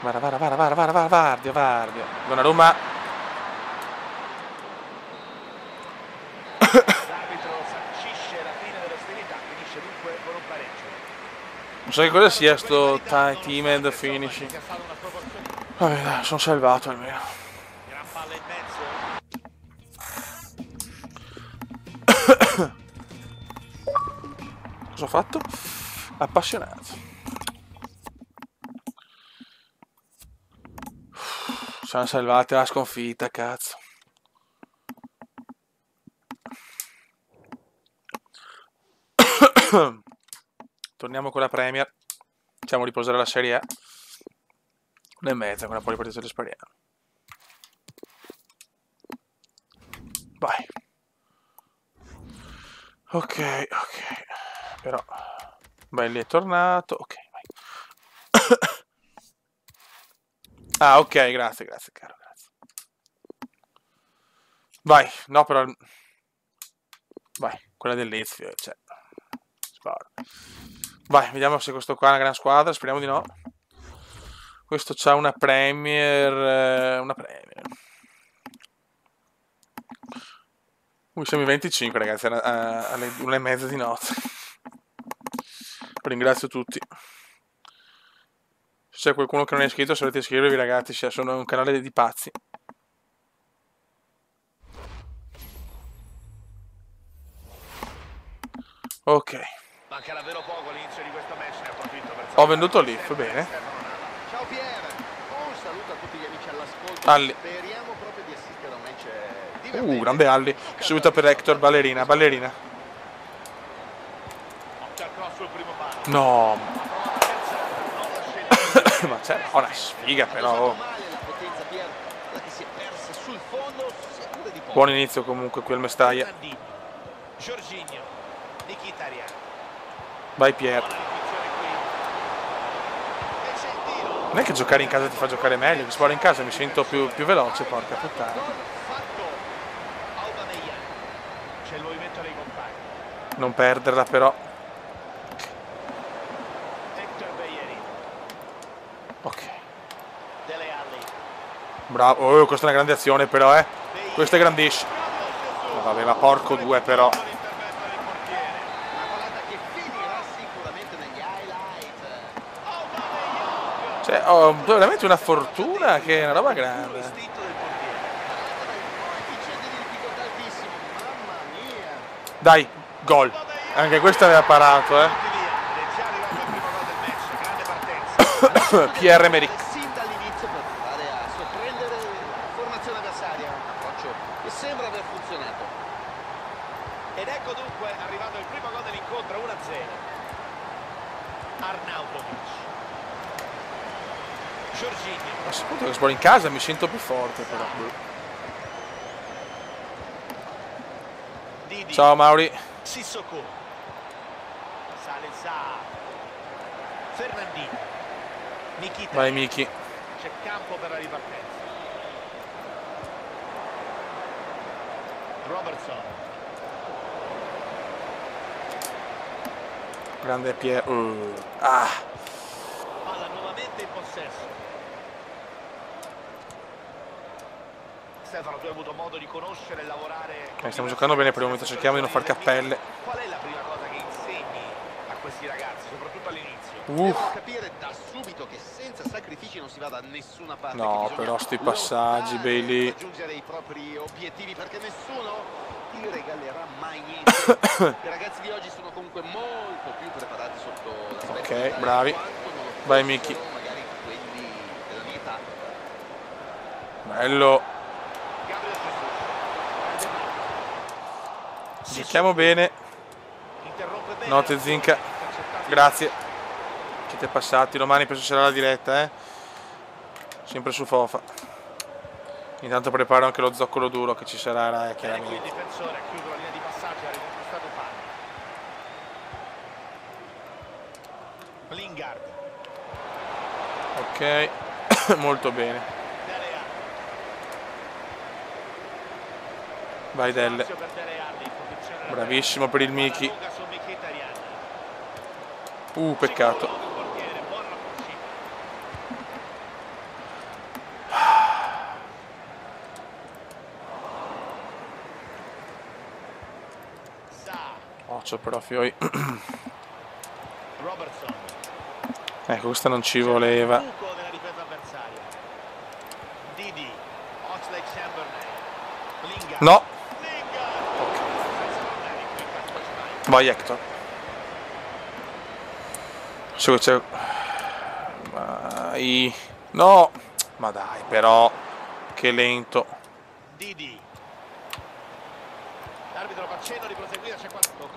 Vardia. Donnarumma. L'arbitro sancisce la fine dell'ostilità, finisce dunque con un pareggio. Non so che cosa sia sto team finishing. Sia stata una sproporzione. Vabbè, dai, sono salvato almeno. Gran palla in mezzo. Cosa ho fatto? Appassionato. Siamo salvati dalla sconfitta, cazzo. Torniamo con la Premier. Facciamo riposare la Serie A. 1,5 con un po' di partite di spariamo. Vai. Ok. Però Belli è tornato. Ok, vai. Ah, ok, grazie, caro, grazie. Vai, no, però... Vai, quella dell'Ezio, cioè... Sparo. Vai, vediamo se questo qua è una gran squadra, speriamo di no. Questo c'ha una Premier... Siamo in 25, ragazzi, alle 1:30 di notte. Ringrazio tutti. Se c'è qualcuno che non è iscritto, se volete iscrivervi, ragazzi, sono un canale di pazzi. Ok. Manca davvero poco all'inizio di questo match, ne approfitto per Ho venduto l'IF, bene. Ciao Pier, un saluto a tutti gli amici all'ascolto. Alli. Speriamo proprio di assistere a un match divertente. Grande Alli. Subito per Hector, ballerina, ballerina. sul primo palo. No. Ma c'è una sfiga però. Buon inizio comunque qui al Mestaglia. Jorginho, Mkhitaryan. Vai Pier. Non è che giocare in casa ti fa giocare meglio, che sparo in casa mi sento più veloce, porca puttana. C'è il movimento dei compagni. Non perderla però. Ok. Bravo, oh, questa è una grande azione però, Questa è grandissima. Oh, vabbè, ma porco due però. Cioè, ho veramente una fortuna che è una roba grande. Dai, gol. Anche questa aveva parato, Pierre-Emerick. Sin dall'inizio per provare a sorprendere la formazione avversaria, un approccio che sembra aver funzionato. Ed ecco dunque arrivato il primo gol dell'incontro, 1-0. Arnautovic. Jorginho. Ma saputo che sparo in casa mi sento più forte però. Didi. Ciao Mauri. Sissoko. Salazar. Fernandinho. Mkhitaryan. Vai Miki. C'è campo per la ripartenza. Robertson. Grande Pier. Palla nuovamente in possesso. Stefano, tu hai avuto modo di conoscere e lavorare. Stiamo giocando bene per il momento, cerchiamo di non far cappelle. Qual è la prima cosa che insegni a questi ragazzi, soprattutto all'inizio? Devono capire da subito che senza sacrifici non si va da nessuna parte. No, però sti passaggi, Bailey. Raggiungere i propri obiettivi perché nessuno ti regalerà mai niente. I ragazzi di oggi sono comunque molto più preparati sotto l'aspetto Ok, bravi. Vai Miki. magari quelli della mia età. Bello. Giochiamo bene. Note Zinca. Grazie. Siete passati. Domani penso sarà la diretta, Sempre su Fofa. Intanto preparo anche lo zoccolo duro che ci sarà, chiaramente. Il difensore ha chiuso la linea di passaggio, ha riconquistato palla. Lingard. Ok. Molto bene. Vai Delle. Bravissimo per il Miki. Peccato. Occhio però Fioi. Ecco, questa non ci voleva. No. Okay. Vai Hector. C'è. Vai. No. Ma dai, però. Che lento.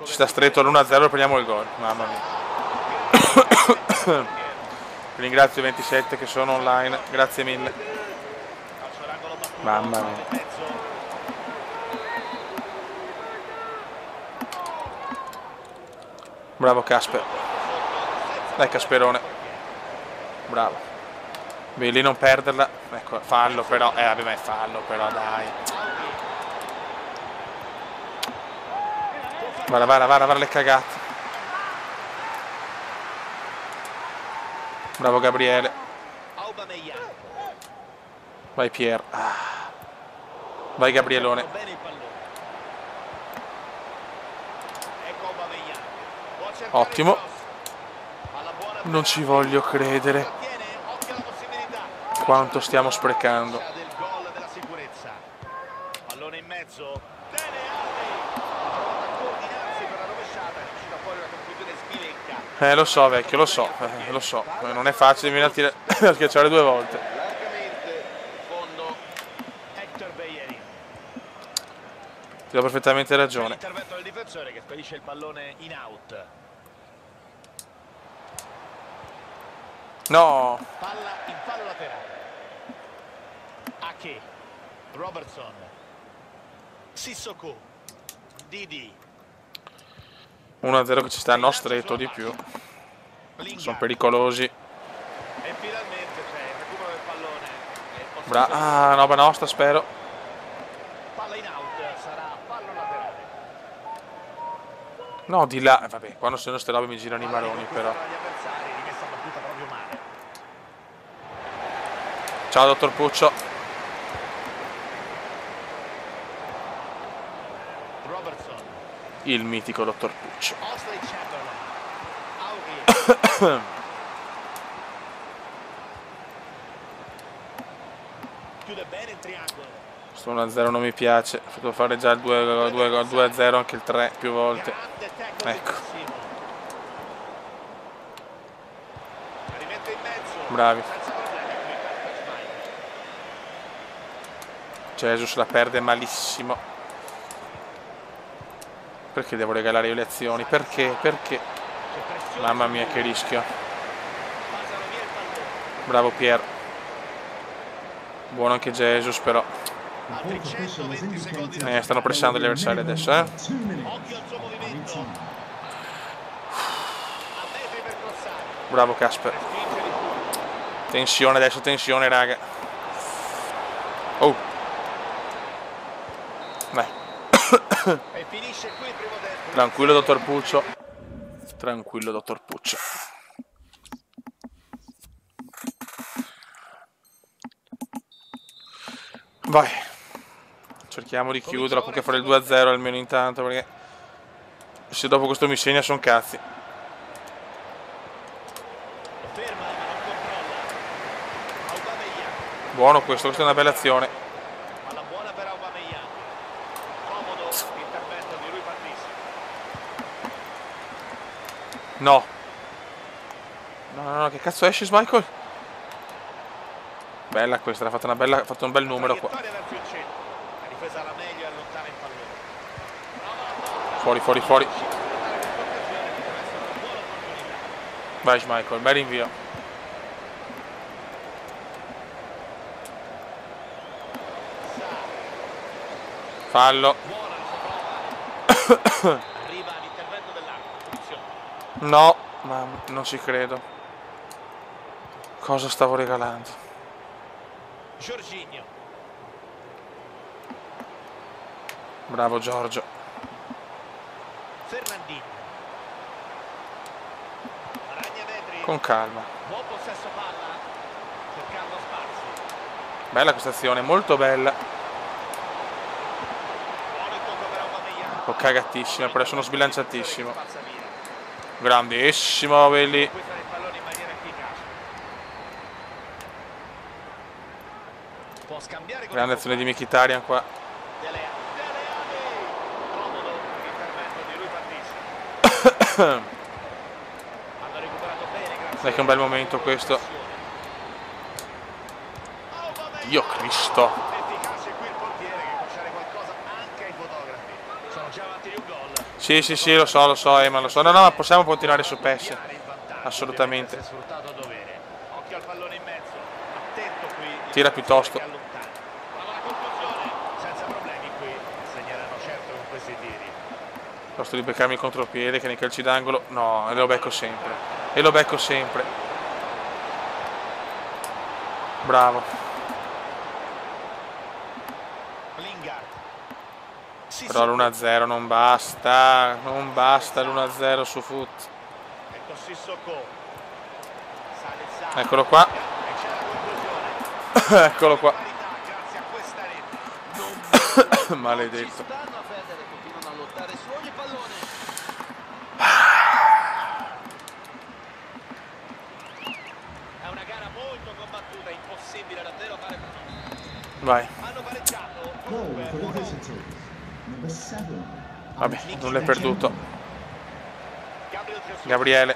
Ci sta stretto all'1-0 e prendiamo il gol. Mamma mia. Ringrazio i 27 che sono online. Grazie mille. Mamma mia. Bravo Casper. Dai Casperone. Bravo. Devi lì non perderla. Ecco, fallo però. Vabbè, ma è fallo però, dai. Vara le cagate. Bravo Gabriele. Vai Pier. Vai Gabrielone. Ottimo. Non ci voglio credere quanto stiamo sprecando. del gol della sicurezza. Pallone in mezzo. Dele coordinarsi per la rovesciata, è uscita fuori una conclusione sbilenca. Lo so, vecchio, lo so. Non è facile venire a schiacciare 2 volte. Largamente in fondo. Hector Bellerin. Ti do perfettamente ragione. L'intervento del difensore che spedisce il pallone in out. No! Palla in fallo laterale. Ake. Robertson. Sissoko. Didi. 1-0 che ci stanno stretto di più. Sono pericolosi. E finalmente c'è il recupero del pallone. E il possesso Ah, no, nostra, spero. palla in out, sarà fallo laterale. No, di là. Vabbè, quando sono ste robe mi girano i maroni, però. Gli avversari, rimessa battuta proprio male. Ciao, dottor Puccio. Robertson. Il mitico dottor Puccio. Oxley Chamberlain. Aurier. Chiude bene il triangolo. Sto 1-0 non mi piace. Ho fatto fare già il 2-0, anche il 3 più volte. Grande tackle Ecco. difensivo. La rimette in mezzo. Bravi. Senza problemi qui per Schmeichel. Jesus la perde malissimo. Perché devo regalare io le azioni? Perché? Perché? C'è pressione Mamma sul mia, che muro. rischio. Passano via il pallone. Bravo Pier. Buono anche Jesus, però. Altri 120 secondi. Stanno pressando gli avversari adesso, eh? Occhio al suo movimento. A metri per crossare. Bravo Casper. Spinge di più. Tensione adesso, tensione, raga. Oh. Dai. E finisce qui il primo tempo. Tranquillo, dottor Puccio. Tranquillo, dottor Puccio. Vai. Cerchiamo di chiuderla, perché fare il 2-0 almeno intanto, perché se dopo questo mi segna sono cazzi. Lo ferma ma non controlla. Aubameyang. Buono questo, questa è una bella azione. Palla buona per Aubameyang. Comodo l'intervento di Rui Patricio. No. No, che cazzo esce Schmeichel? Bella questa, ha fatto una bella, ha fatto un bel numero qua. Traiettoria verso il centro. La difesa alla meglio e allontana il pallone. Fuori, fuori, fuori. Riuscito a sfruttare questa occasione, poteva essere una buona opportunità. Vai Schmeichel, bel rinvio. Fallo. Buona la sua prova. Arriva l'intervento dell'arbitro. Punizione. No, ma non ci credo. Cosa stavo regalando? Jorginho. Bravo Giorgio. Fernandinho. Ragna metri. Con calma. Buon possesso palla. Cercando spazi. Bella questa azione, molto bella. Buono il tocco per Aubameyang. Un po' cagatissima, però sono sbilanciatissimo. Spazza via. Grandissimo, belli. Acquista il pallone in maniera efficace. Può scambiare con Grande il azione di compagno. Mkhitaryan qua. Dele Alli. Comodo l'intervento di Rui Patricio. Hanno recuperato bene grazie. Dai che è un bel momento questo. Aubameyang. Dio Cristo. Efficace qui il portiere che può lasciare qualcosa anche ai fotografi. Sono già avanti di un gol. Sì, lo so, ma lo so. No, ma possiamo continuare su PES. Chiaro il vantaggio, Assolutamente. ovviamente, se sfruttato a dovere. Occhio al pallone in mezzo. Attento qui. il Tira difensore piuttosto. che allontana. Prova la conclusione. Senza problemi qui. Segneranno certo con questi tiri. Posto di beccarmi il contropiede che nei calci d'angolo. No, e lo becco sempre. E lo becco sempre. Bravo. Lingard. Però l'1-0 non basta. Non basta l'1-0 su foot. Ecco Sissoko. Sale il salto. Eccolo qua. E c'è la conclusione. Eccolo qua. Parità grazie a questa rete. Maledetto. Ci stanno a perdere, continuano a lottare su ogni pallone. battuta, impossibile davvero fare. Vai. Hanno pareggiato. Goal for the visitors. Number 7. Vabbè, non l'hai perduto. Gabriel Jesus. Gabriele.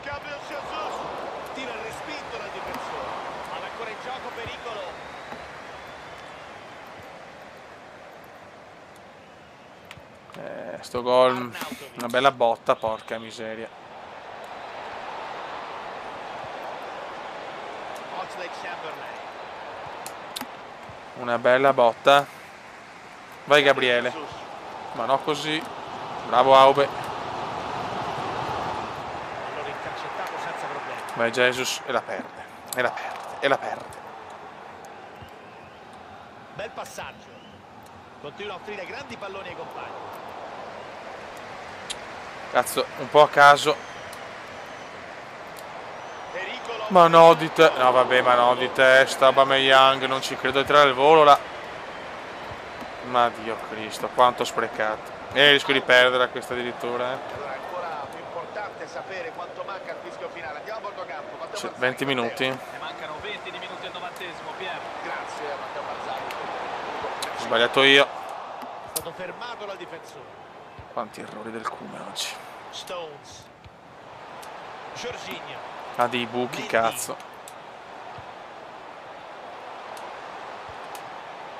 Gabriel Jesus. Tira il respinto dal difensore. Ma ancora in gioco, pericolo. Sto gol, una bella botta, porca miseria. Oxlade-Chamberlain. Una bella botta. Vai Gabriele. Jesus. Ma no così. Bravo Aube. Allora intercettato senza problemi. Vai Jesus e la perde. E la perde. E la perde. Bel passaggio. Continua a offrire grandi palloni ai compagni. Cazzo, un po' a caso. Pericolo. Ma no di te. No vabbè, ma no di testa. Aubameyang, non ci credo di tirare il volo là. Ma Dio Cristo, quanto sprecato. Rischio di perdere questa addirittura. Allora è ancora più importante sapere quanto manca al fischio finale. Andiamo a bordo campo. Matteo Sì, Barzagli, 20 Matteo. minuti. Ne mancano 20 di minuti al 90esimo, Pier. Grazie a Matteo Barzagli. Ho sbagliato io. È stato fermato dal difensore. Quanti errori del Come oggi. Stones. Jorginho. Ha dei buchi, cazzo.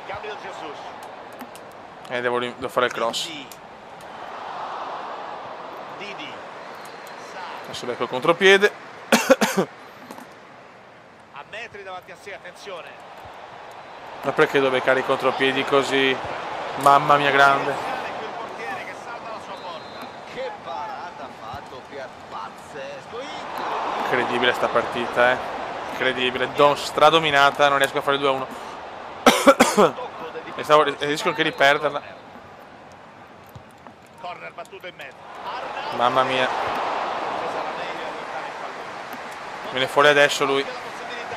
Gabriel Jesus. Devo fare il cross. Didi. Sa. Adesso becco il contropiede. A metri davanti a sé, attenzione. Ma perché devo beccare i contropiedi così? Mamma mia grande. Quel portiere che salva la sua porta. Che parata ha fatto, che pazzesco. Incredibile sta partita, eh. Incredibile. Stradominata, non riesco a fare il 2-1. E rischio anche di perderla. Corner battuto in mezzo. Mamma mia. Sarà meglio allontanare il pallone. Viene fuori adesso lui. La possibilità.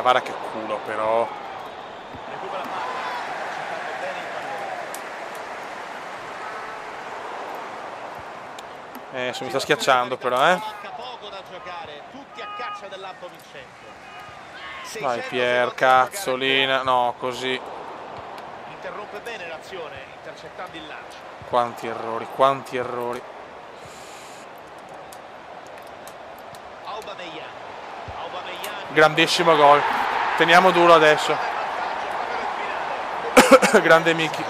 Vara che culo però. Recupera palla. Cercando bene il pallone. Adesso mi sta schiacciando però, Manca poco da giocare, tutti a caccia dell'atto vincente. Vai 600 Pier, secondi da cazzolina. No, così. giocare. Interrompe bene l'azione, intercettando il lancio. Quanti errori, quanti errori. Aubameyang. Aubameyang. Grandissimo gol. Teniamo duro adesso. Grande Miki.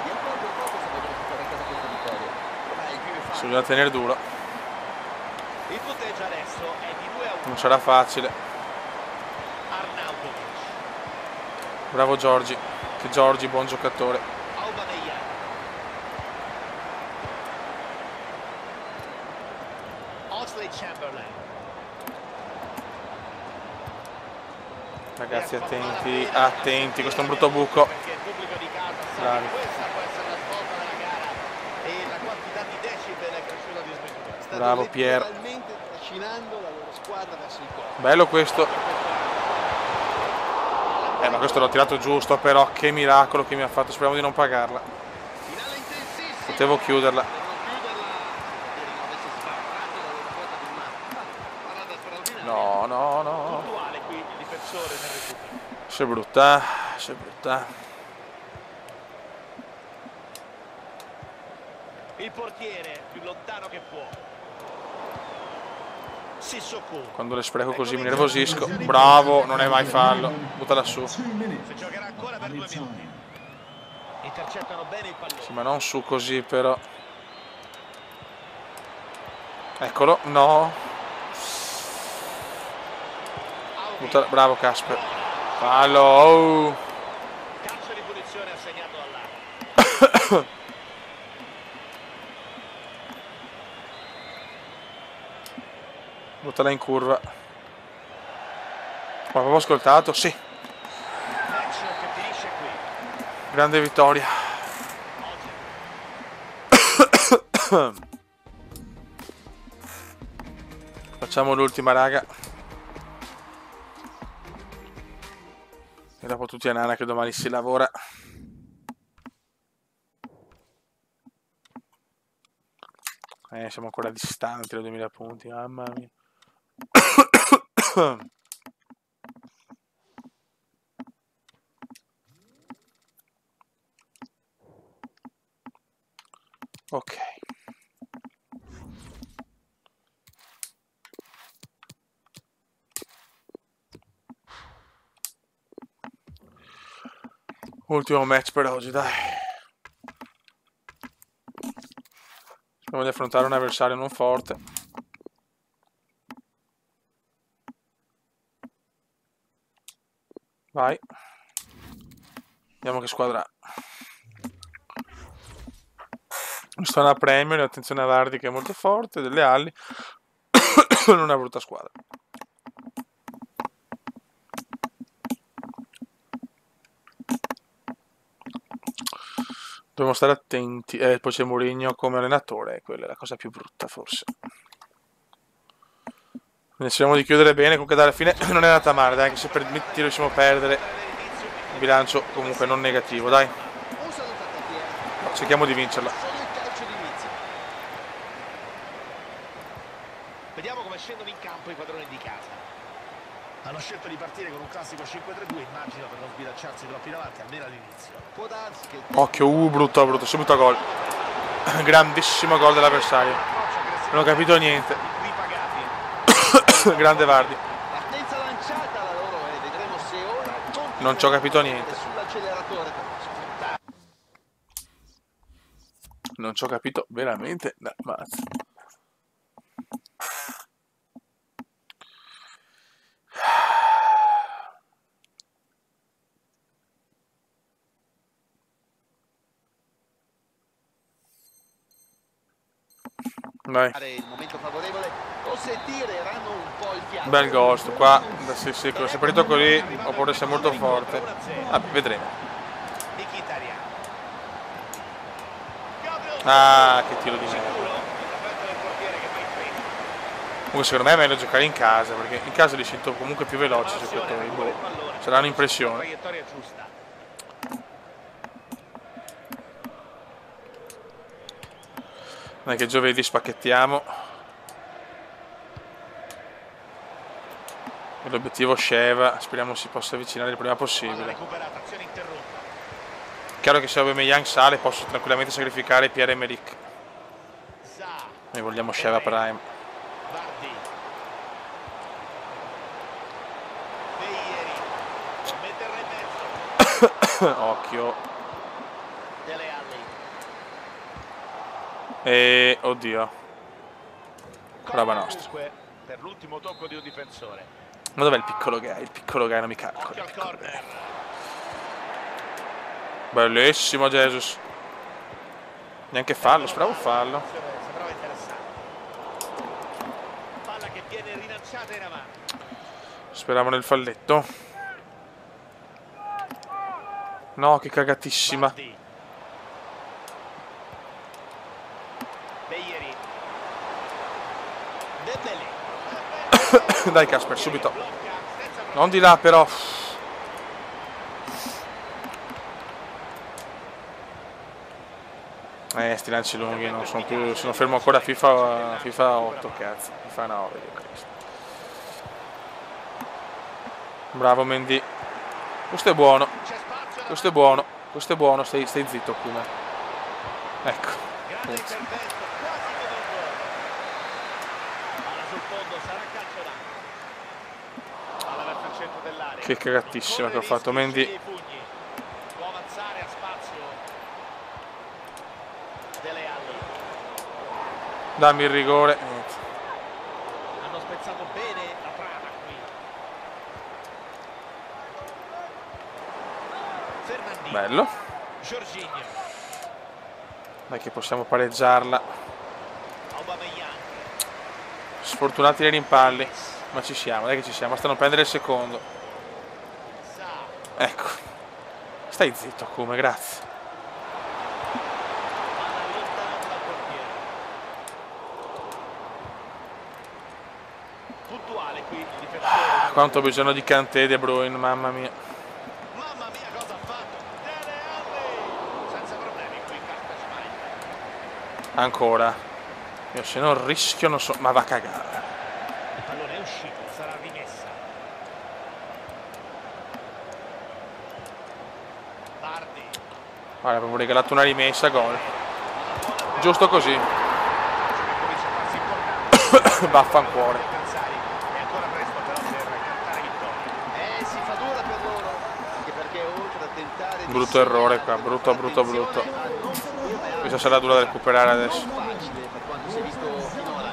Bisogna tenere duro. Il punteggio adesso è di 2-1. Non sarà facile. Arnautovic. Bravo Giorgi. Che Giorgi, buon giocatore. Aubameyang. Oxlade-Chamberlain. Ragazzi attenti, attenti. Questo è un brutto buco. Perché il pubblico di casa sa Bravi. che questa può essere la svolta della gara e la quantità di decibel è cresciuta di smisura. Stanno Bravo, Pier. letteralmente trascinando la loro squadra verso il gol. Bello questo. Ma questo l'ho tirato giusto però. Che miracolo che mi ha fatto. Speriamo di non pagarla. Finale intensissimo. Potevo chiuderla. Devono chiuderla. Vedere che non avesse sbarrato la loro quota di una parata straordinaria. No, no, no. Puntuale qui il difensore nel recupero. Sei brutta. Sei brutta. Il portiere più lontano che può. Sissoko. Quando le spreco così mi nervosisco. Bravo, non è mai fallo. Buttala su. 2 minutes. Si giocherà ancora per 2 minuti. Intercettano bene il pallone. Sì, ma non su così però. Eccolo, no. Buttala. Bravo Casper. Fallo. Oh. Calcio di punizione assegnato all'area. Buttala in curva. Ma avevo ascoltato? Sì. Match che finisce qui. Grande vittoria. Facciamo l'ultima raga. E dopo tutti a Nana che domani si lavora. Siamo ancora distanti da 2000 punti, mamma mia. Ok. Ultimo match per oggi, dai. Speriamo di affrontare un avversario non forte. Vai. Vediamo che squadra ha. Sta una Premier, attenzione a Vardy che è molto forte, delle ali. Non è una brutta squadra. Dobbiamo stare attenti. Poi c'è Mourinho come allenatore, quella è la cosa più brutta forse. Quindi speriamo di chiudere bene, comunque alla fine non è andata male, dai, che se per tiro riusciamo a perdere, il bilancio comunque non negativo, dai. No, cerchiamo di vincerla. Vediamo come scendono in campo i padroni di casa. Hanno scelto di partire con un classico 5-3-2, immagino, per non sbiracciarsi troppo in avanti, almeno all'inizio. Può darsi che... Occhio, brutto, subito gol. Grandissimo gol dell'avversario. Non ho capito niente. Grande Vardy. Partenza lanciata la loro e vedremo se ora... Non ci ho capito niente. Sull'acceleratore. Non ci ho capito veramente. No, mazza. Vai. Il momento favorevole o sentire erano un po' il fiato. Bel ghost qua. Se è partito così ho paura sia molto forte. Vedremo. Ah, che tiro di merda. Comunque secondo me è meglio giocare in casa, perché in casa li sento comunque più veloci i giocatori. Boh. Sarà un'impressione. Dai che giovedì spacchettiamo. E l'obiettivo Sheva, speriamo si possa avvicinare il prima possibile. Chiaro che se Aubameyang sale posso tranquillamente sacrificare Pierre-Emerick. Noi vogliamo Sheva Prime. Occhio. E oddio. Roba nostra. Per l'ultimo tocco di un difensore. Ma dov'è il piccolo gay? Il piccolo gay non mi calcola. Bellissimo Jesus. Neanche fallo, speravo fallo. Sembrava interessante. Palla che viene rilanciata in avanti. Speravo nel falletto. No, che cagatissima. Dai Casper, subito. Non di là però. Sti lanci lunghi non sono più. Sono fermo ancora a FIFA 8, cazzo. FIFA 9, Dio Cristo. Bravo Mendy. Questo è buono. Questo è buono. Questo è buono. Stai zitto, Kuma. Ecco. Che cagatissima che ho fatto Mendy. Può avanzare a spazio. Dele Alli. Dammi il rigore. Hanno spezzato bene la trama qui. Fernandinho. Bello. Jorginho. Dai che possiamo pareggiarla. Aubameyang. Sfortunati nei rimpalli. Ma ci siamo, dai che ci siamo. Stanno a prendere il secondo. Ecco. Stai zitto come, grazie. Puntuale qui il difensore. Quanto ho bisogno di Kanté e De Bruyne, mamma mia. Mamma mia cosa ha fatto. Dele Alli. Senza problemi qui Kasper Schmeichel. Ancora. Io se non rischio non so... Ma va a cagare. Il pallone è uscito, sarà rimessa. Bardi. Guarda, avevo regalato una rimessa, gol. Giusto così. Comincia a farsi importante. Vaffanculo. È ancora presto però per cantare vittoria. Si fa dura per loro, anche perché oltre a tentare di Brutto errore qua, brutto. Questa sarà dura da recuperare adesso. facile per quanto si è visto finora.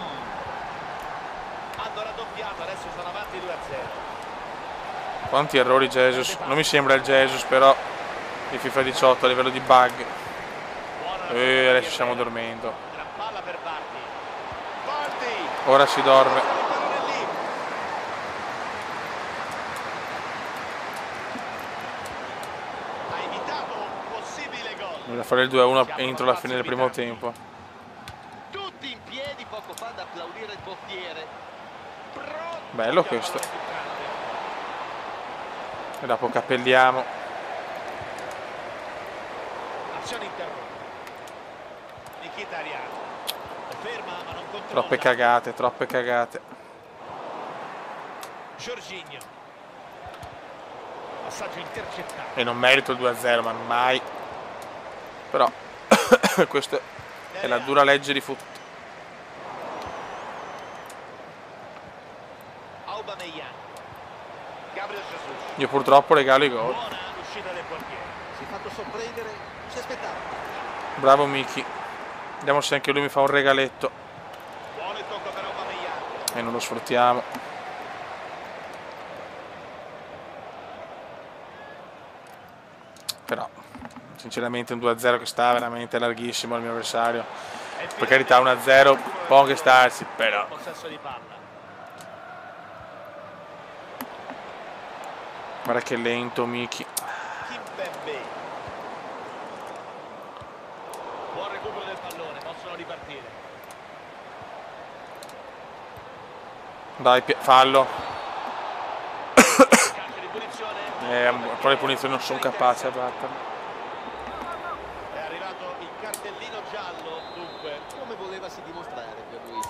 Hanno raddoppiato, adesso sono avanti 2-0. Quanti errori Jesus. Non mi sembra il Jesus però di FIFA 18 a livello di bug. Adesso stiamo dormendo. Gran palla per Bardi. Bardi! Ora si dorme. Il pallone lì. Ha evitato un possibile gol. Bisogna fare il 2-1 entro la fine del primo tempo. Tutti in piedi poco fa ad applaudire il portiere. Pronto! Bello questo. E dopo cappelliamo. Azione interrotta. Mkhitaryan. Lo ferma ma non controlla. Troppe cagate. Jorginho. Passaggio intercettato. E non merito il 2-0, ma mai. Però questa è la dura legge di foot. Aubameyang. Gabriel Jesus. Io purtroppo regalo i gol. Buona l'uscita del portiere. Si è fatto sorprendere, si aspettava. Bravo Miki. Vediamo se anche lui mi fa un regaletto. Buono il tocco per Aubameyang. E non lo sfruttiamo. Però sinceramente un 2-0 che sta veramente larghissimo al mio avversario. Per carità 1-0 può anche starsi, però Possesso di palla. guarda che lento Miki. Kimpembe. Buon recupero del pallone, possono ripartire. Dai, fallo. Calcio di punizione. Però le punizioni non sono capaci a batterlo. È arrivato il cartellino giallo, dunque. Come volevasi dimostrare per Luigi?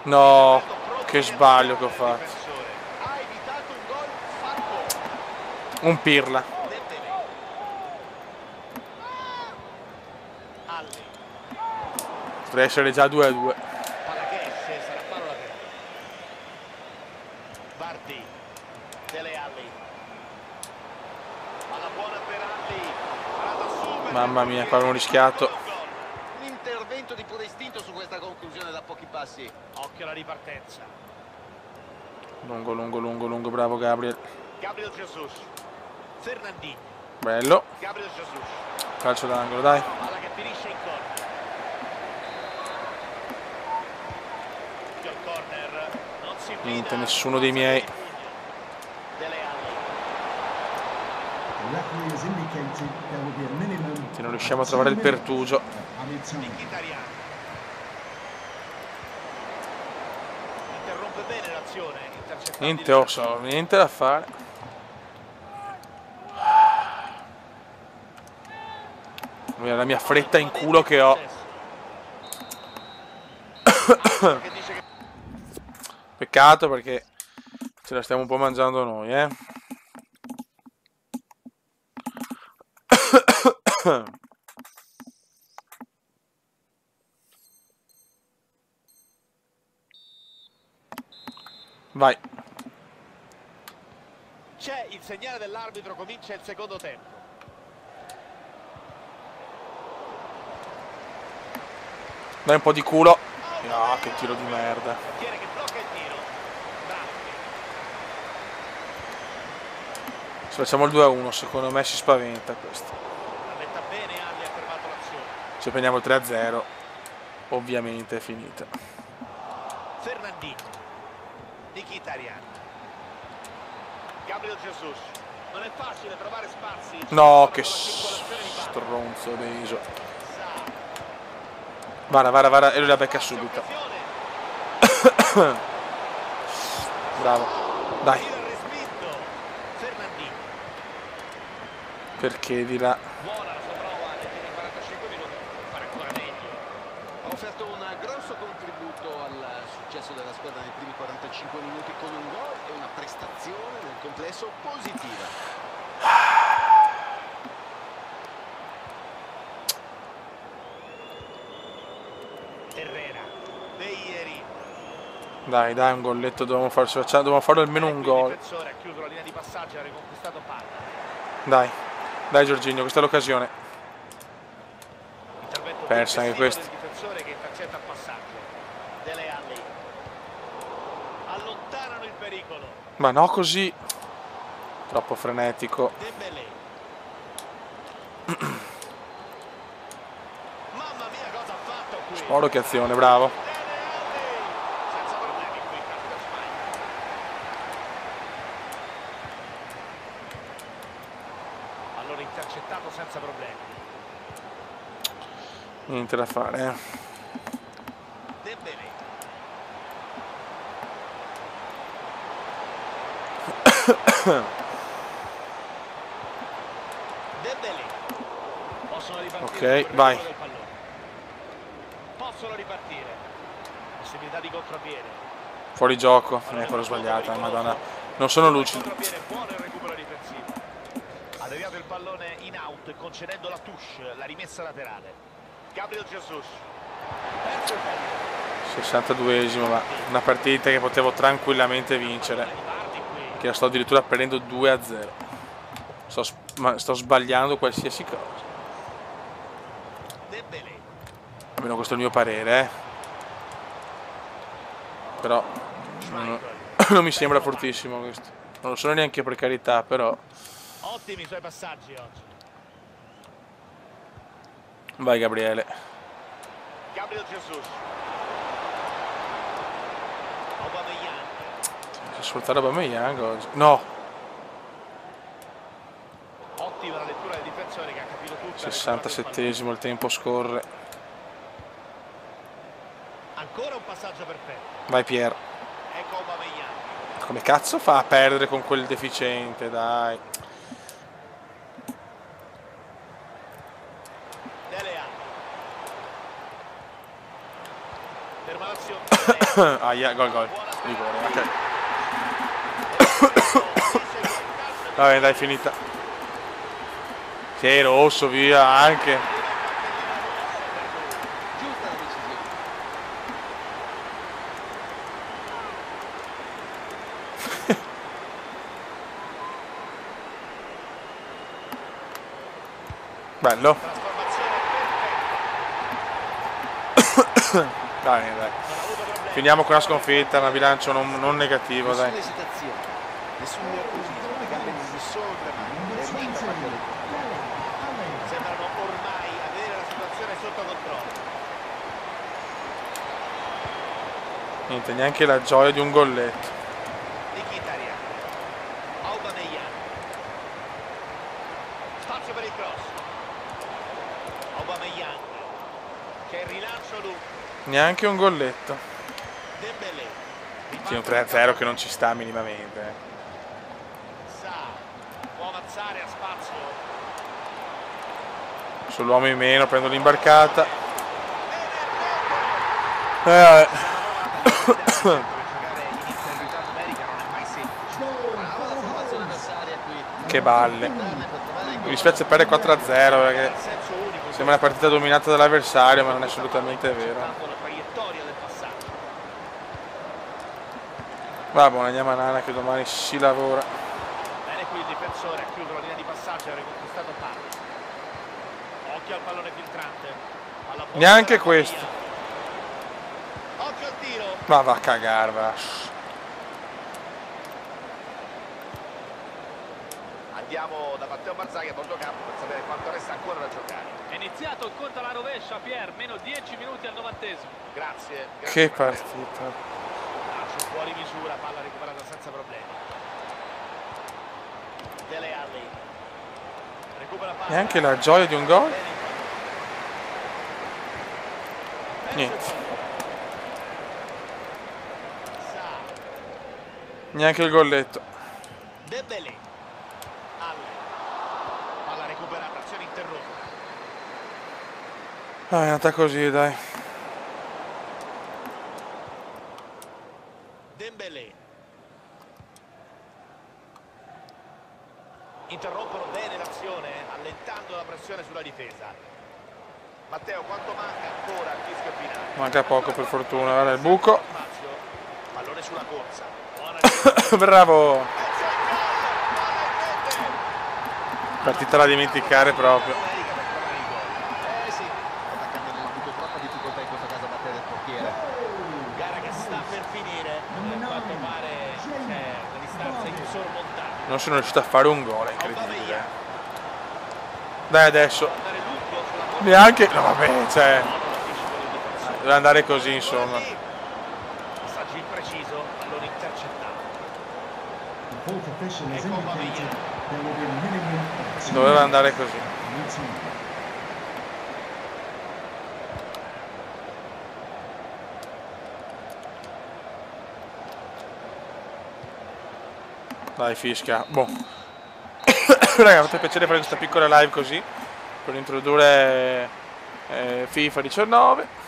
No, che sbaglio che ho fatto. Difensore. Ha evitato un gol fatto. Un pirla. Dembélé. Alli. Potrebbe essere già 2-2. Palla che esce, sarà palo laterale. Bardi. Dele Alli. Palla buona per Alli. Parata super. Mamma mia, qua abbiamo rischiato. Un intervento di puro istinto su questa conclusione da pochi passi. Occhio alla ripartenza. Lungo, bravo Gabriel. Gabriel Jesus. Fernandinho. Bello. Gabriel Jesus. Calcio d'angolo, dai. Palla che finisce in corner. Occhio al corner. Non si fida. Niente, nessuno dei miei. Dele Alli. The referee has indicated there will be a minimum Se non riusciamo a trovare il pertugio. added time. Mkhitaryan. Interrompe bene l'azione. Intercettando Niente da fare. La mia fretta in culo che ho. Che dice che Peccato perché ce la stiamo un po' mangiando noi, eh. Vai. c'è il segnale dell'arbitro, comincia il secondo tempo. Dai un po' di culo. Ah, che tiro di merda. Portiere che blocca il tiro. Bravo. Se facciamo il 2-1 secondo me si spaventa questo. La metta bene, Alli ha fermato l'azione. Se prendiamo il 3-0 ovviamente è finita. Fernandinho. Mkhitaryan. Gabriel Jesus. Non è facile trovare spazi. No, che Con la circolazione di palla. stronzo Beso. Vara, e lui la becca subito. Occasione. Bravo. Dai, Tiro respinto. Fernandinho. perché di là. Buona la sua prova nei primi 45 minuti. Fare ancora meglio. Ha offerto un grosso 45 minuti con un gol e una prestazione nel complesso positiva. Herrera, Beiri. Dai, un golletto dobbiamo farlo almeno un gol. Il difensore ha chiuso la linea di passaggio e ha riconquistato Dai, Giorginio, questa è l'occasione. Intervento Persa anche difensivo questo. del difensore che intercetta il passaggio. Dele Alli. Allontanano il pericolo. Ma no, così. Troppo frenetico. Dembélé. Mamma mia, cosa ha fatto qui? Oro che azione, bravo. Dele Alli. Senza problemi qui, capita Schmeichel. Allora intercettato senza problemi. Niente da fare, Dembélé. Dembélé. Possono ripartire. Ok, vai. Del pallone. Possono ripartire. Possibilità di contropiede. Fuori gioco. Quello sbagliata, madonna. Non sono lucido. Contropiede, buono il recupero difensivo. Ha deviato il pallone in out concedendo la touche, la rimessa laterale. Gabriel Jesus. Perso il pallone. 62esimo, ma una partita che potevo tranquillamente vincere. Guardi qui. Che la sto addirittura perdendo 2-0. Sto sbagliando qualsiasi cosa. Dembélé. Almeno questo è il mio parere, Però non mi sembra fortissimo questo. Non lo sono neanche per carità, però. Ottimi i suoi passaggi oggi. Vai Gabriele. Gabriel Jesus. Aubameyang. Sfruttare Aubameyang oggi. No! Ottima la lettura del difensore che ha capito tutto. 67esimo, il tempo scorre. Ancora un passaggio perfetto. Vai Pier. Ecco Aubameyang. Come cazzo fa a perdere con quel deficiente, dai. Dele Alli. Ferma l'azione. Aia, gol. Rigore, ok. Vabbè, dai, finita. Sì, rosso, via, anche. Giusta la decisione. Bello. Trasformazione perfetta. Dai. Non ha avuto problemi. Finiamo con una sconfitta, una bilancio non negativo, Nessuna dai. esitazione, nessun nervosismo, le gambe non sono tremate, è riuscito a battere il gol. Sembrano ormai avere la situazione sotto controllo. Niente, neanche la gioia di un golletto. Mkhitaryan. Aubameyang. Spazio per il cross. Aubameyang. Che rilancio lungo. Neanche un golletto. Dembélé. Sì, un 3-0 che non ci sta minimamente. Sa. Può avanzare a spazio. Sull'uomo in meno, prendo l'imbarcata. Vabbè. Giocare in inferiorità numerica non è mai semplice. Brava la formazione avversaria qui. Che balle. Mi dispiace perdere 4-0 perché Senso unico. sembra una partita dominata dall'avversario, ma non è assolutamente vero. Dando la traiettoria del passaggio. Va buona, andiamo a Nana che domani si lavora. Bene qui il difensore, ha chiuso la linea di passaggio e ha riconquistato palla. Occhio al pallone filtrante. Alla buona Neanche della questo. Pavia. Occhio al tiro. Ma va a cagare, va. Andiamo da Matteo Barzagli a bordo campo per sapere quanto resta ancora da giocare. È iniziato il conto alla rovescia, Pier, meno 10 minuti al 90esimo. Grazie. Che Matteo. partita. Calcio fuori misura, palla recuperata senza problemi. Dele Alli. Recupera palla. Neanche la gioia di un gol. Bene in palla. Niente. Sa. Neanche il golletto. Dembélé. Alli. Palla recuperata, azione interrotta. Ah, è andata così, dai. Dembélé. Dembélé. Interrompono bene l'azione, allentando la pressione sulla difesa. Matteo, quanto manca ancora al fischio finale? Manca poco per fortuna, guarda il buco. Pallone sulla corsa. Bravo! Partita da dimenticare proprio. Sì, l'attaccante non ha avuto troppa difficoltà in questo caso a battere il portiere. Gara che sta per finire, a quanto pare c'è una distanza insormontabile. Non sono riuscito a fare un gol, è incredibile. Dai adesso. Neanche... No vabbè, cioè... Deve andare così, insomma. Passaggio impreciso, pallone intercettato. The fourth official has indicated there will be a minimum of 2 Doveva andare così. routine. Dai, fischia. Boh. Raga, mi fa piacere fare questa piccola live così. Per introdurre FIFA 19.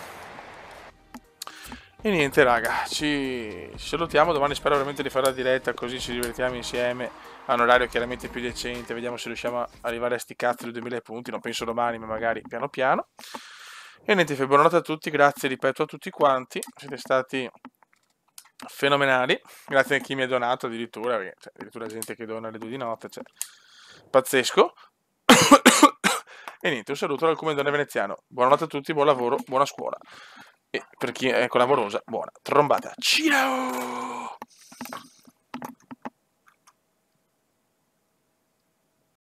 E niente raga, ci salutiamo, domani spero veramente di fare la diretta così ci divertiamo insieme a un orario chiaramente più decente, vediamo se riusciamo a arrivare a sti cazzo di 2000 punti, non penso domani ma magari piano piano. E niente, buonanotte a tutti, grazie ripeto a tutti quanti, siete stati fenomenali, grazie a chi mi ha donato addirittura, perché, cioè, addirittura gente che dona alle 2 di notte, cioè, pazzesco. E niente, un saluto dal Comandone Veneziano, buonanotte a tutti, buon lavoro, buona scuola. E per chi è con l'amorosa, buona trombata. Ciao!